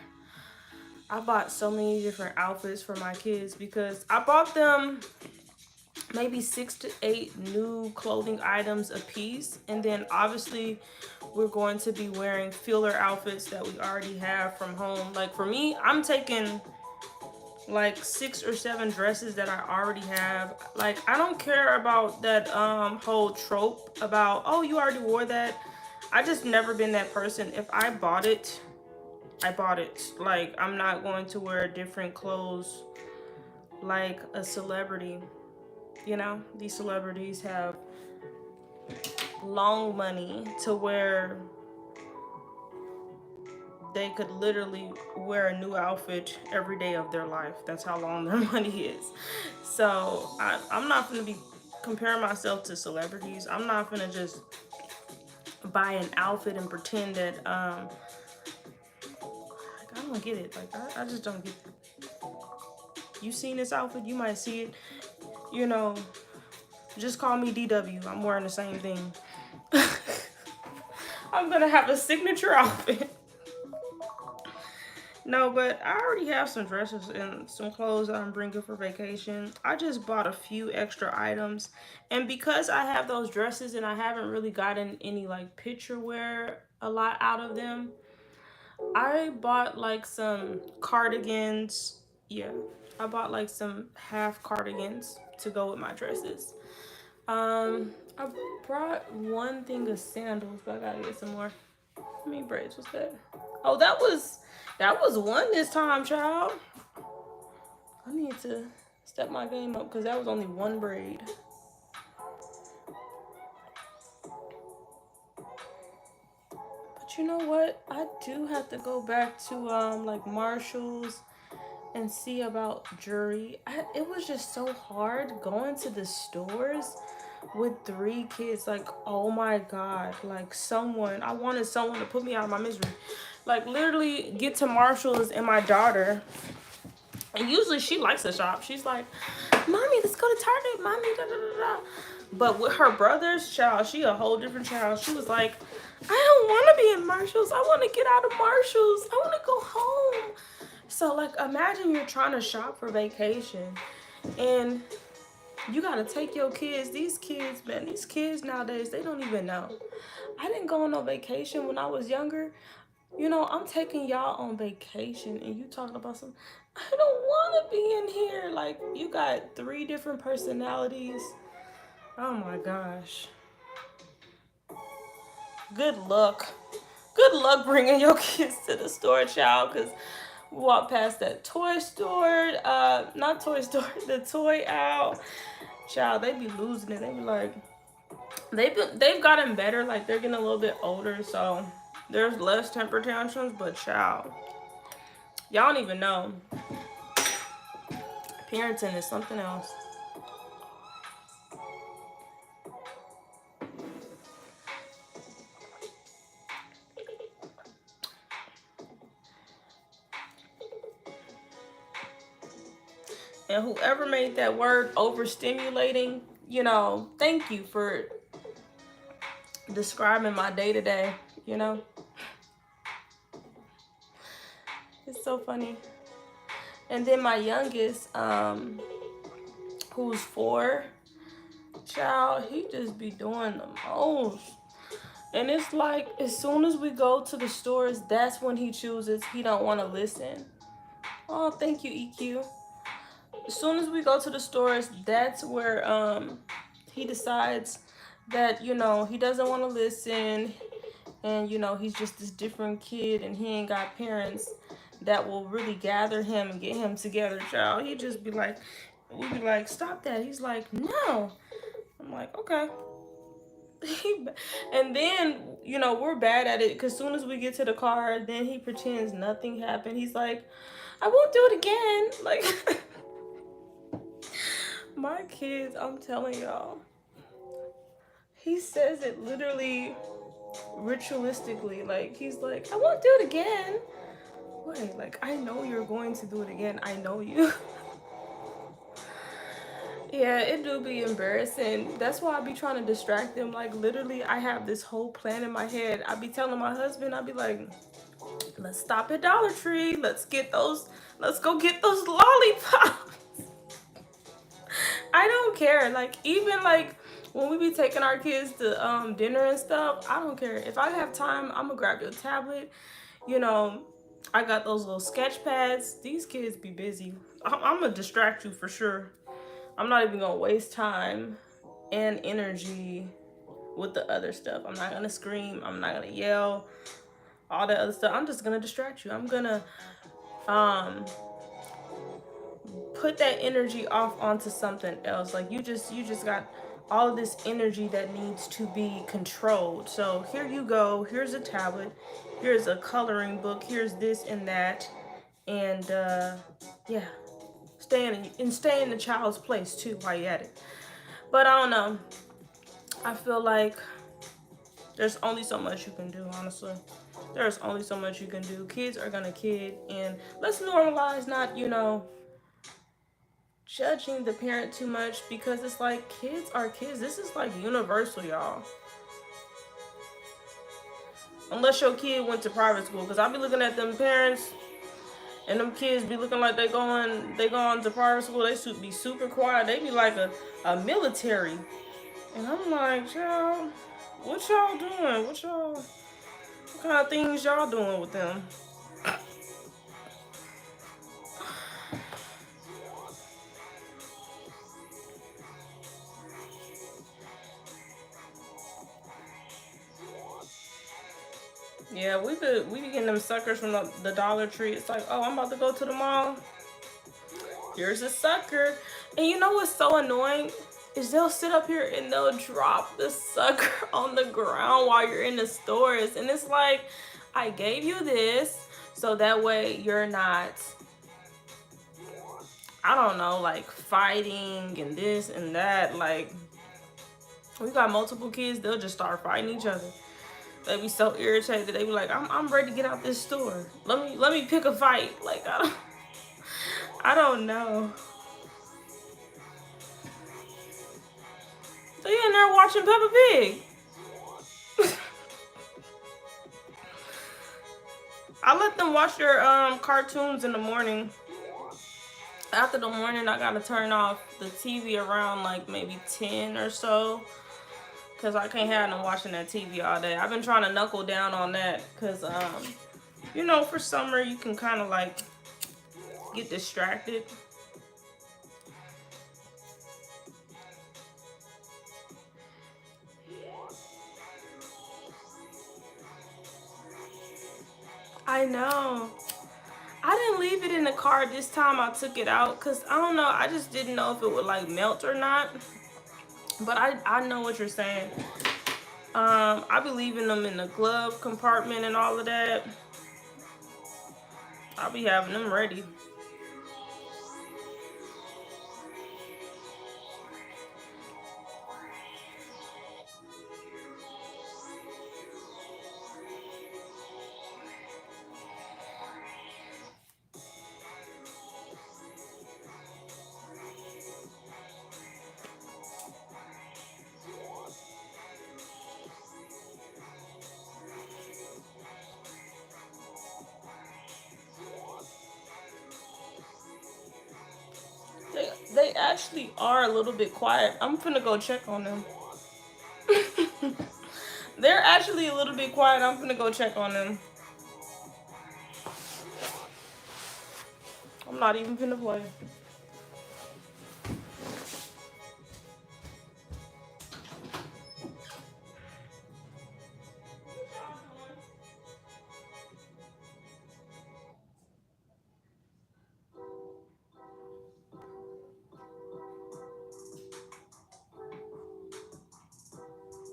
I bought so many different outfits for my kids, because I bought them maybe 6 to 8 new clothing items a piece, and then obviously we're going to be wearing filler outfits that we already have from home. Like, for me, I'm taking like 6 or 7 dresses that I already have. Like, I don't care about that whole trope about, oh, you already wore that. I just never been that person. If I bought it, I bought it. Like, I'm not going to wear different clothes like a celebrity. You know, these celebrities have long money to where they could literally wear a new outfit every day of their life. That's how long their money is. So I'm not going to be comparing myself to celebrities. I'm not going to just buy an outfit and pretend that like, I don't get it. Like, I just don't get it. You seen this outfit, you might see it. You know, just call me DW. I'm wearing the same thing. I'm gonna have a signature outfit. No, but I already have some dresses and some clothes that I'm bringing for vacation. I just bought a few extra items. And because I have those dresses and I haven't really gotten any like picture wear a lot out of them, I bought like some cardigans. Yeah, I bought like some half cardigans to go with my dresses. I brought one thing of sandals, but I gotta get some more. How many braids was that? Oh, that was one this time, child. I need to step my game up because that was only one braid. But you know what? I do have to go back to like Marshall's and see about jewelry. It was just so hard going to the stores with 3 kids. Like, oh my god, like I wanted someone to put me out of my misery. Like, literally get to Marshall's and my daughter, and usually she likes to shop. She's like, mommy, let's go to Target, mommy, da da da da. But with her brother's child, she a whole different child. She was like, I don't want to be in Marshall's. I want to get out of Marshall's. I want to go home. So, like, imagine you're trying to shop for vacation and you got to take your kids. These kids, man, these kids nowadays, they don't even know. I didn't go on no vacation when I was younger. You know, I'm taking y'all on vacation and you talking about some, I don't want to be in here. Like, you got 3 different personalities. Oh my gosh. Good luck. Good luck bringing your kids to the store, child, because we walk past that toy store, not toy store, the toy aisle. Child, they be losing it. They be like, they've gotten better. Like, they're getting a little bit older, so there's less temper tantrums. But child, y'all don't even know. Parenting is something else. And whoever made that word overstimulating, you know, thank you for describing my day to day, you know. It's so funny. And then my youngest, who's 4, child, he just be doing the most. And it's like, as soon as we go to the stores, that's when he chooses he don't want to listen. Oh, thank you, EQ. As soon as we go to the stores, that's where he decides that, you know, he doesn't want to listen, and, you know, he's just this different kid and he ain't got parents that will really gather him and get him together, child. He just be like, we be like, stop that. He's like, no. I'm like, okay. And then, you know, we're bad at it because soon as we get to the car, then he pretends nothing happened. He's like, I won't do it again. Like, my kids, I'm telling y'all, he says it literally ritualistically. Like, he's like, I won't do it again. Wait, like, I know you're going to do it again. I know you. Yeah, it do be embarrassing. That's why I be trying to distract them. Like, literally, I have this whole plan in my head. I be telling my husband, I be like, let's stop at Dollar Tree. Let's go get those lollipops. I don't care. Like, even like when we be taking our kids to dinner and stuff, I don't care. If I have time, I'm gonna grab your tablet. You know, I got those little sketch pads. These kids be busy. I'm gonna distract you for sure. I'm not even gonna waste time and energy with the other stuff. I'm not gonna scream. I'm not gonna yell. All that other stuff. I'm just gonna distract you. I'm gonna put that energy off onto something else. Like you just got all of this energy that needs to be controlled. So here you go. Here's a tablet. Here's a coloring book. Here's this and that. And yeah, stay in the child's place too while you're at it. But I don't know. I feel like there's only so much you can do, honestly. There's only so much you can do. Kids are gonna kid, and let's normalize not, judging the parent too much, because it's like kids are kids. This is like universal, y'all. Unless your kid went to private school, because I be looking at them parents and them kids be looking like they going to private school. They should be super quiet. They be like a military. And I'm like, y'all, what y'all doing? What kind of things y'all doing with them? Yeah, we be getting them suckers from the Dollar Tree. It's like, oh, I'm about to go to the mall. Here's a sucker. And you know what's so annoying? Is they'll sit up here and they'll drop the sucker on the ground while you're in the stores. And it's like, I gave you this so that way you're not, I don't know, like fighting and this and that. Like, we got multiple kids, they'll just start fighting each other. They be so irritated. They be like, I'm ready to get out this store. Let me pick a fight. Like, I don't know. So you in there watching Peppa Pig. I let them watch their cartoons in the morning. After the morning, I gotta turn off the TV around like maybe 10 or so, cause I can't have them watching that TV all day. I've been trying to knuckle down on that, cause for summer you can kind of like get distracted. I know. I didn't leave it in the car this time. I took it out because I don't know. I just didn't know if it would like melt or not. But I know what you're saying. I be leaving them in the glove compartment and all of that. I'll be having them ready. They actually are a little bit quiet. I'm finna go check on them. They're actually a little bit quiet. I'm finna go check on them. I'm not even finna play.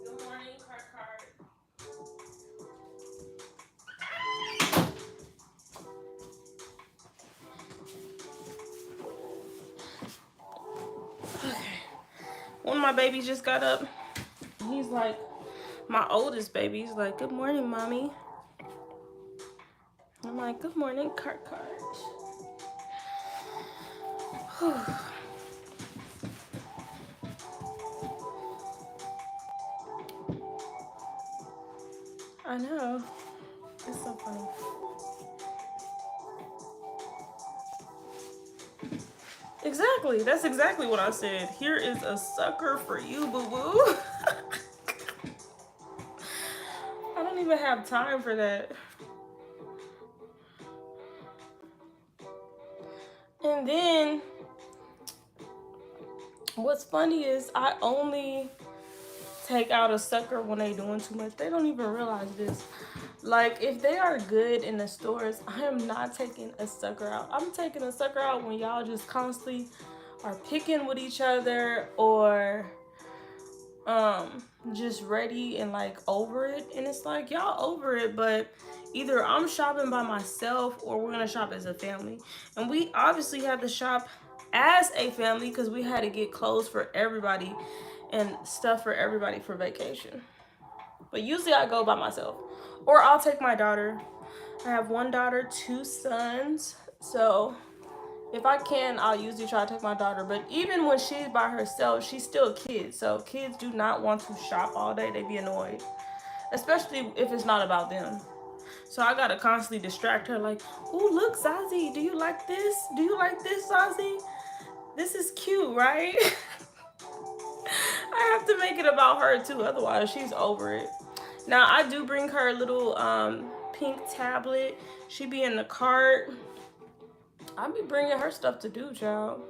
Good morning, Cart. Okay. One of my babies just got up. He's like, my oldest baby. He's like, good morning, mommy. I'm like, good morning, Cart. I know. It's so funny. Exactly. That's exactly what I said. Here is a sucker for you, boo-boo. I don't even have time for that. And then what's funny is I only take out a sucker when they doing too much. They don't even realize this. Like, if they are good in the stores, I am not taking a sucker out. I'm taking a sucker out when y'all just constantly are picking with each other, or just ready and like over it. And it's like, y'all over it, but either I'm shopping by myself or we're gonna shop as a family. And we obviously had to shop as a family because we had to get clothes for everybody and stuff for everybody for vacation. But usually I go by myself, or I'll take my daughter. I have one daughter, two sons, so if I can, I'll usually try to take my daughter. But even when she's by herself, she's still a kid. So kids do not want to shop all day. They be annoyed, especially if it's not about them. So I gotta constantly distract her, like, "Ooh, look, Zazie, do you like this? Do you like this, Zazie? This is cute, right?" I have to make it about her too, otherwise she's over it. Now I do bring her a little pink tablet. She be in the cart. I be bringing her stuff to do, child.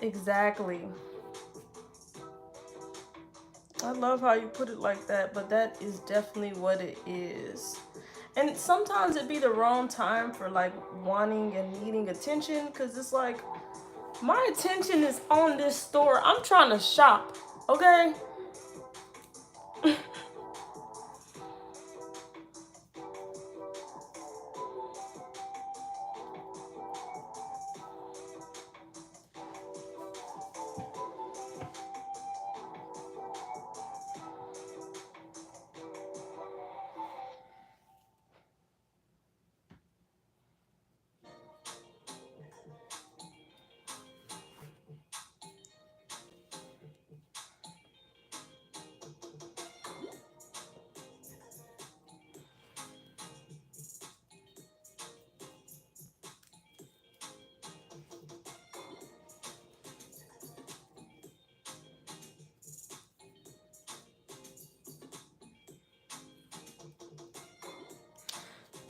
Exactly. I love how you put it like that, but that is definitely what it is. And sometimes it be the wrong time for like wanting and needing attention, because it's like, my attention is on this store. I'm trying to shop, okay?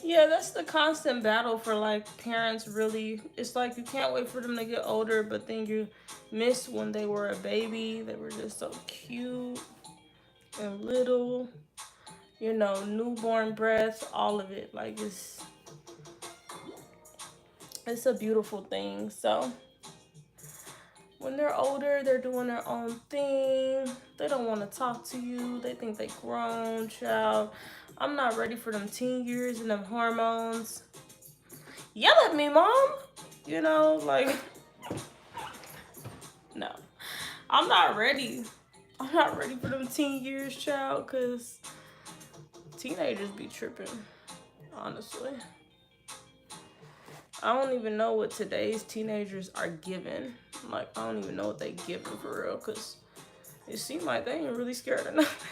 Yeah, that's the constant battle for like parents, really. It's like you can't wait for them to get older, but then you miss when they were a baby. They were just so cute and little, newborn breath, all of it. Like, it's a beautiful thing. So when they're older, they're doing their own thing. They don't want to talk to you. They think they grown, child. I'm not ready for them teen years and them hormones. Yell at me, mom. Like, no. I'm not ready. I'm not ready for them teen years, child, because teenagers be tripping, honestly. I don't even know what today's teenagers are given. Like, I don't even know what they giving for real, because it seems like they ain't really scared of nothing.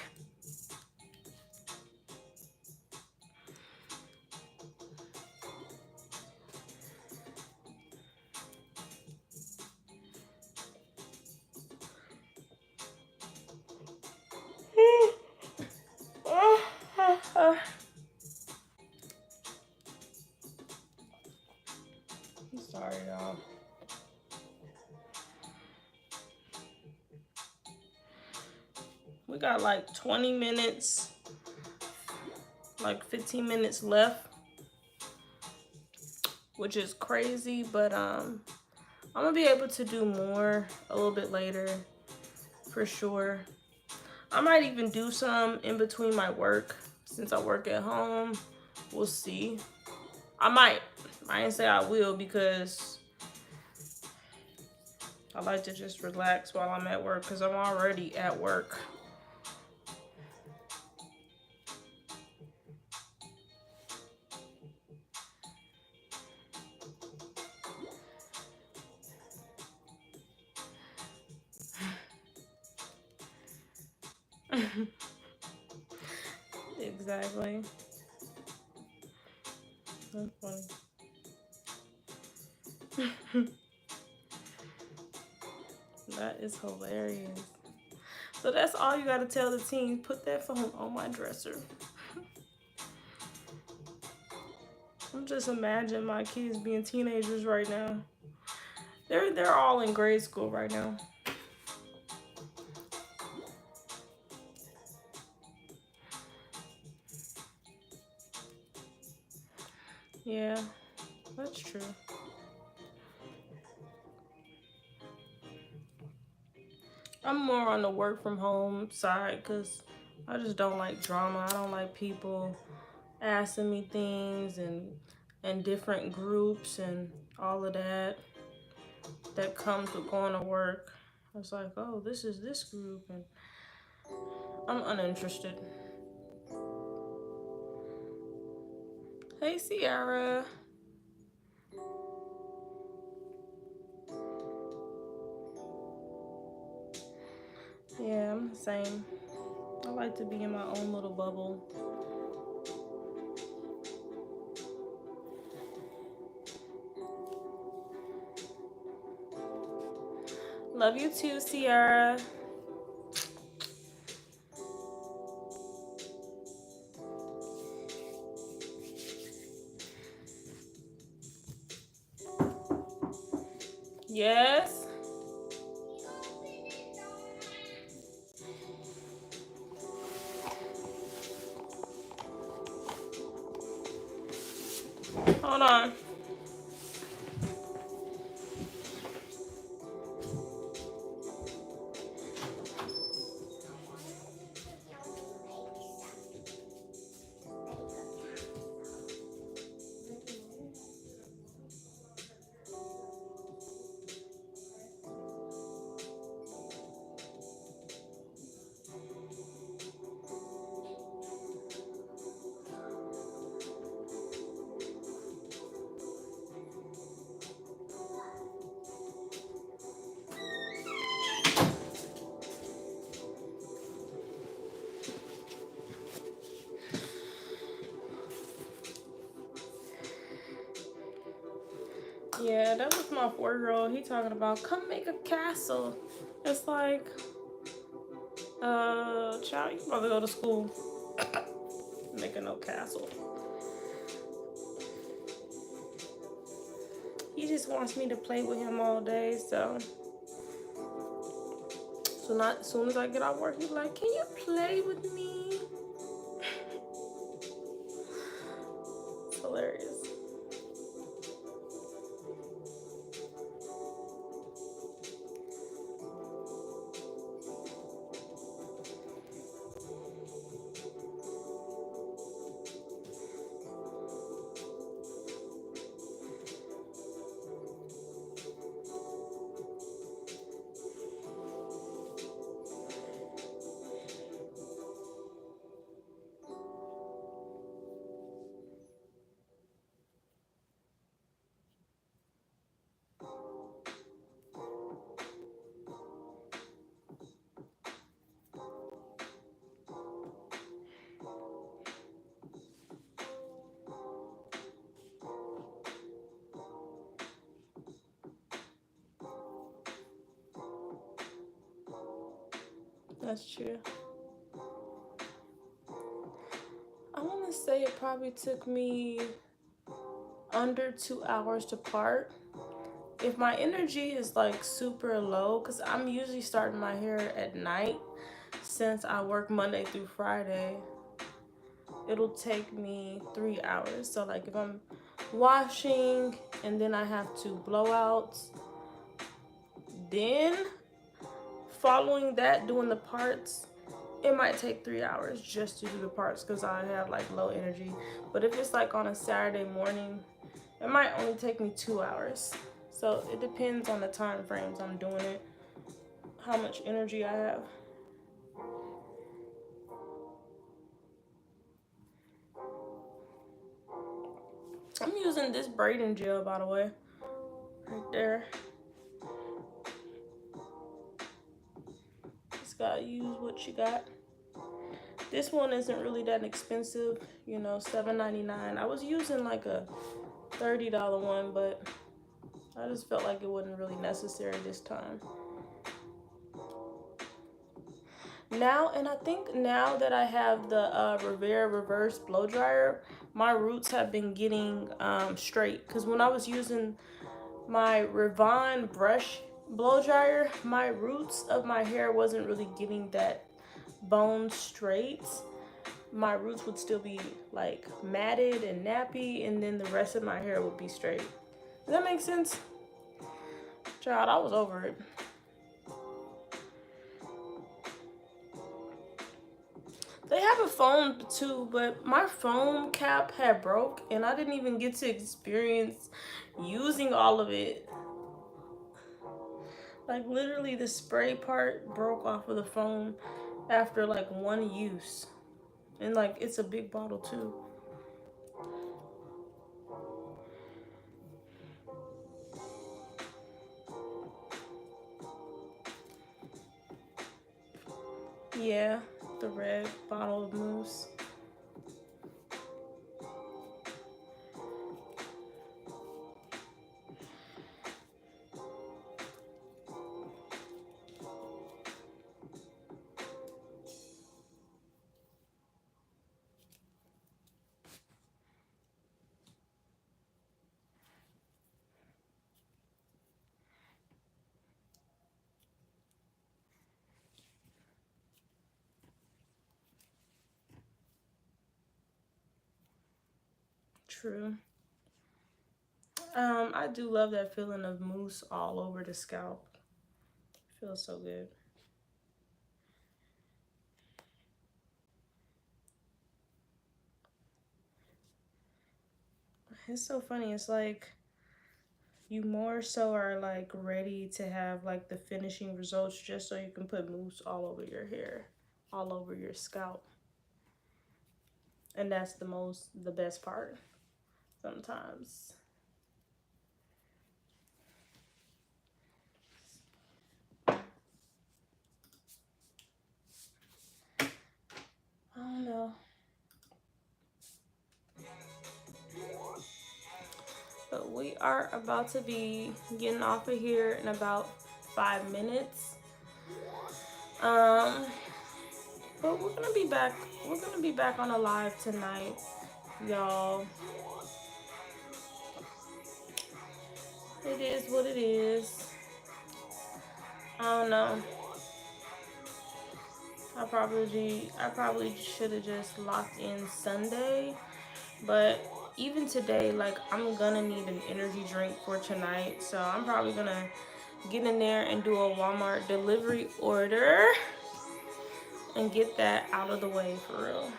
I'm sorry, y'all. We got like 20 minutes, like 15 minutes left, which is crazy, but I'm gonna be able to do more a little bit later, for sure. I might even do some in between my work, since I work at home. We'll see. I might. I ain't say I will, because I like to just relax while I'm at work, because I'm already at work. Exactly. That's funny. That is hilarious. So that's all you gotta tell the team. Put that phone on my dresser. I'm just imagining my kids being teenagers right now. They're all in grade school right now. Yeah, that's true. I'm more on the work from home side because I just don't like drama. I don't like people asking me things and different groups and all of that comes with going to work. I was like, oh, this is this group, and I'm uninterested. Hey, Sierra. Yeah, I'm the same. I like to be in my own little bubble. Love you too, Sierra. Yes. Hold on. Yeah, that was my 4-year-old. He talking about come make a castle. It's like, child, you probably go to school. Making no castle. He just wants me to play with him all day, so not as soon as I get off work, he's like, can you play with me? It's hilarious. That's true. I want to say it probably took me under 2 hours to part. If my energy is like super low, because I'm usually starting my hair at night since I work Monday through Friday, it'll take me 3 hours. So like if I'm washing and then I have to blow out, then following that doing the parts, it might take 3 hours just to do the parts because I have like low energy. But if it's like on a Saturday morning, it might only take me 2 hours. So it depends on the time frames I'm doing it, how much energy I have. I'm using this braiding gel, by the way, right there. Just gotta use what you got. This one isn't really that expensive, you know, $7.99. I was using like a $30 one, but I just felt like it wasn't really necessary this time. Now, and I think now that I have the Rivera reverse blow dryer, my roots have been getting straight. Because when I was using my Ravon brush blow dryer, my roots of my hair wasn't really getting that bone straight. My roots would still be like matted and nappy, and then the rest of my hair would be straight. Does that make sense? Child, I was over it. They have a foam too, but my foam cap had broke and I didn't even get to experience using all of it. Like literally the spray part broke off of the foam after like one use. And like it's a big bottle too. Yeah, the red bottle of mousse. True. I do love that feeling of mousse all over the scalp. Feels so good. It's so funny. It's like you more so are like ready to have like the finishing results just so you can put mousse all over your hair, all over your scalp. And that's the best part sometimes. I don't know. But we are about to be getting off of here in about 5 minutes. But we're gonna be back. We're gonna be back on a live tonight, y'all. It is what it is. I don't know. I probably should have just locked in Sunday, but even today, like I'm gonna need an energy drink for tonight, so I'm probably gonna get in there and do a Walmart delivery order and get that out of the way for real.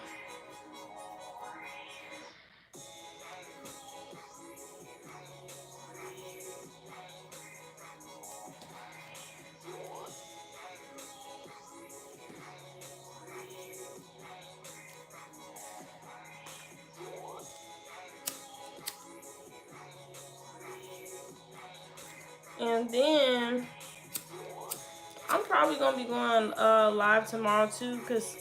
And then I'm probably gonna be going live tomorrow too, because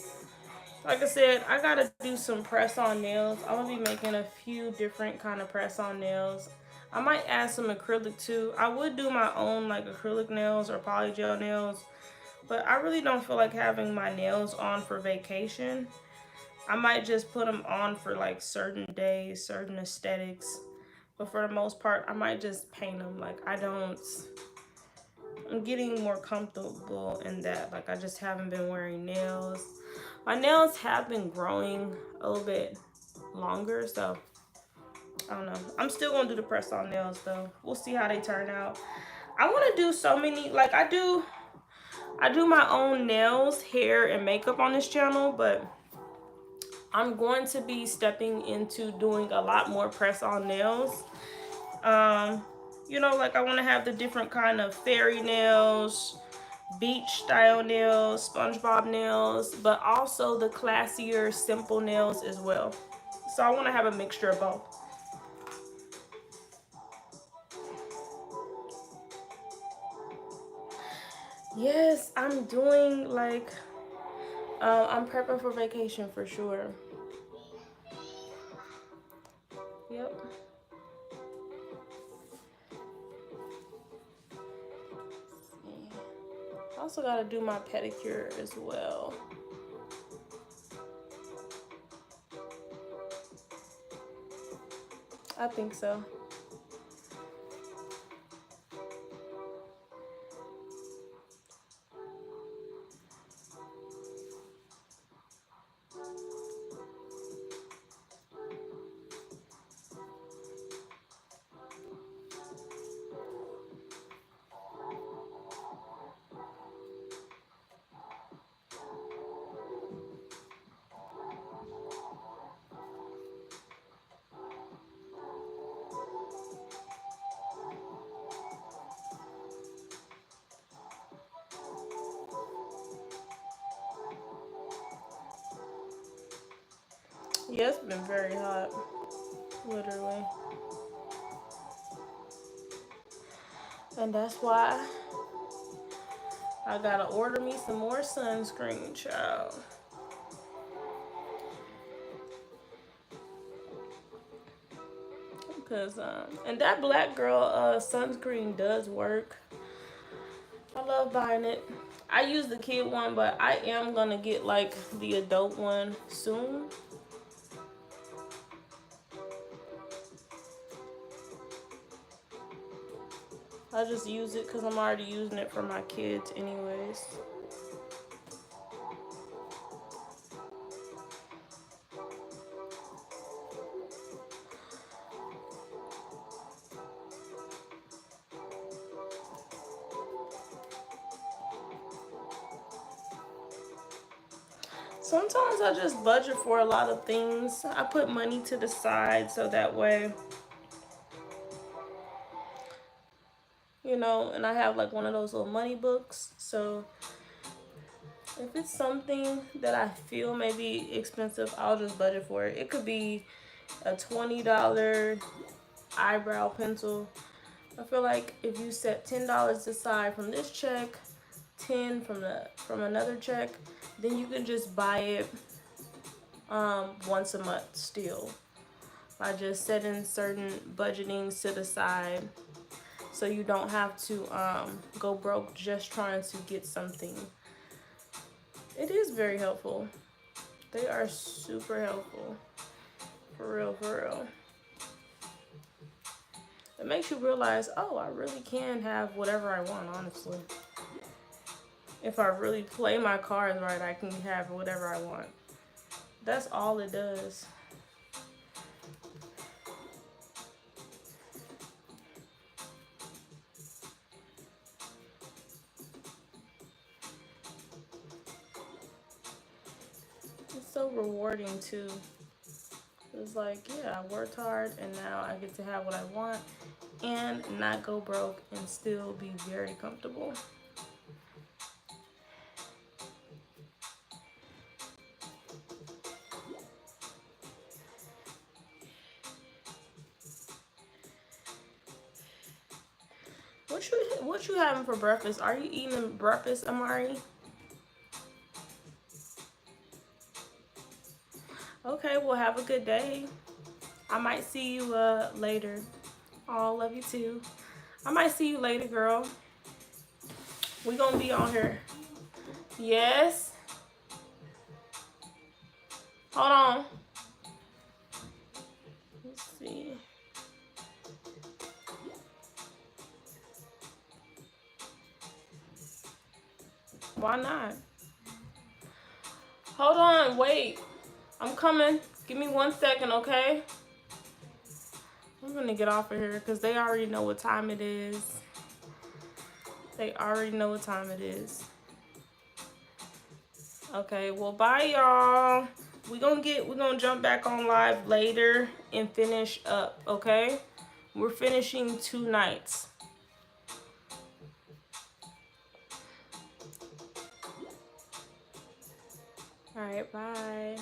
like I said, I gotta do some press on nails. I'm gonna be making a few different kind of press on nails. I might add some acrylic too. I would do my own like acrylic nails or polygel nails, but I really don't feel like having my nails on for vacation. I might just put them on for like certain days, certain aesthetics. But for the most part, I might just paint them. Like I'm getting more comfortable in that. Like I just haven't been wearing nails. My nails have been growing a little bit longer, so I don't know. I'm still gonna do the press on nails though. We'll see how they turn out. I want to do so many, like I do my own nails, hair, and makeup on this channel, but I'm going to be stepping into doing a lot more press on nails. You know, like I want to have the different kind of fairy nails, beach style nails, SpongeBob nails, but also the classier simple nails as well. So I want to have a mixture of both. Yes, I'm doing like I'm prepping for vacation for sure. Yep. I also got to do my pedicure as well. I think so. Yeah, it's been very hot, literally. And that's why I gotta order me some more sunscreen, child. Cause and that black girl sunscreen does work. I love buying it. I use the kid one, but I am gonna get like the adult one soon. I just use it because I'm already using it for my kids anyways. Sometimes I just budget for a lot of things. I put money to the side so that way, you know, and I have like one of those little money books. So if it's something that I feel may be expensive, I'll just budget for it. It could be a $20 eyebrow pencil. I feel like if you set $10 aside from this check, 10 from another check, then you can just buy it once a month still by just setting certain budgetings to the side, so you don't have to go broke just trying to get something. It is very helpful. They are super helpful. For real, for real. It makes you realize, oh, I really can have whatever I want, honestly. If I really play my cards right, I can have whatever I want. That's all it does. It's so rewarding too. It's like, yeah, I worked hard and now I get to have what I want and not go broke and still be very comfortable. What you having for breakfast? Are you eating breakfast, Amari? Okay, well, have a good day. I might see you later. Oh, love you too. I might see you later, girl. We gonna be on here. Yes. Hold on. Let's see. Why not? Hold on, wait. I'm coming. Give me 1 second, okay? I'm gonna get off of here because they already know what time it is. They already know what time it is. Okay, well, bye, y'all. We're gonna jump back on live later and finish up, okay? We're finishing 2 nights. All right, bye.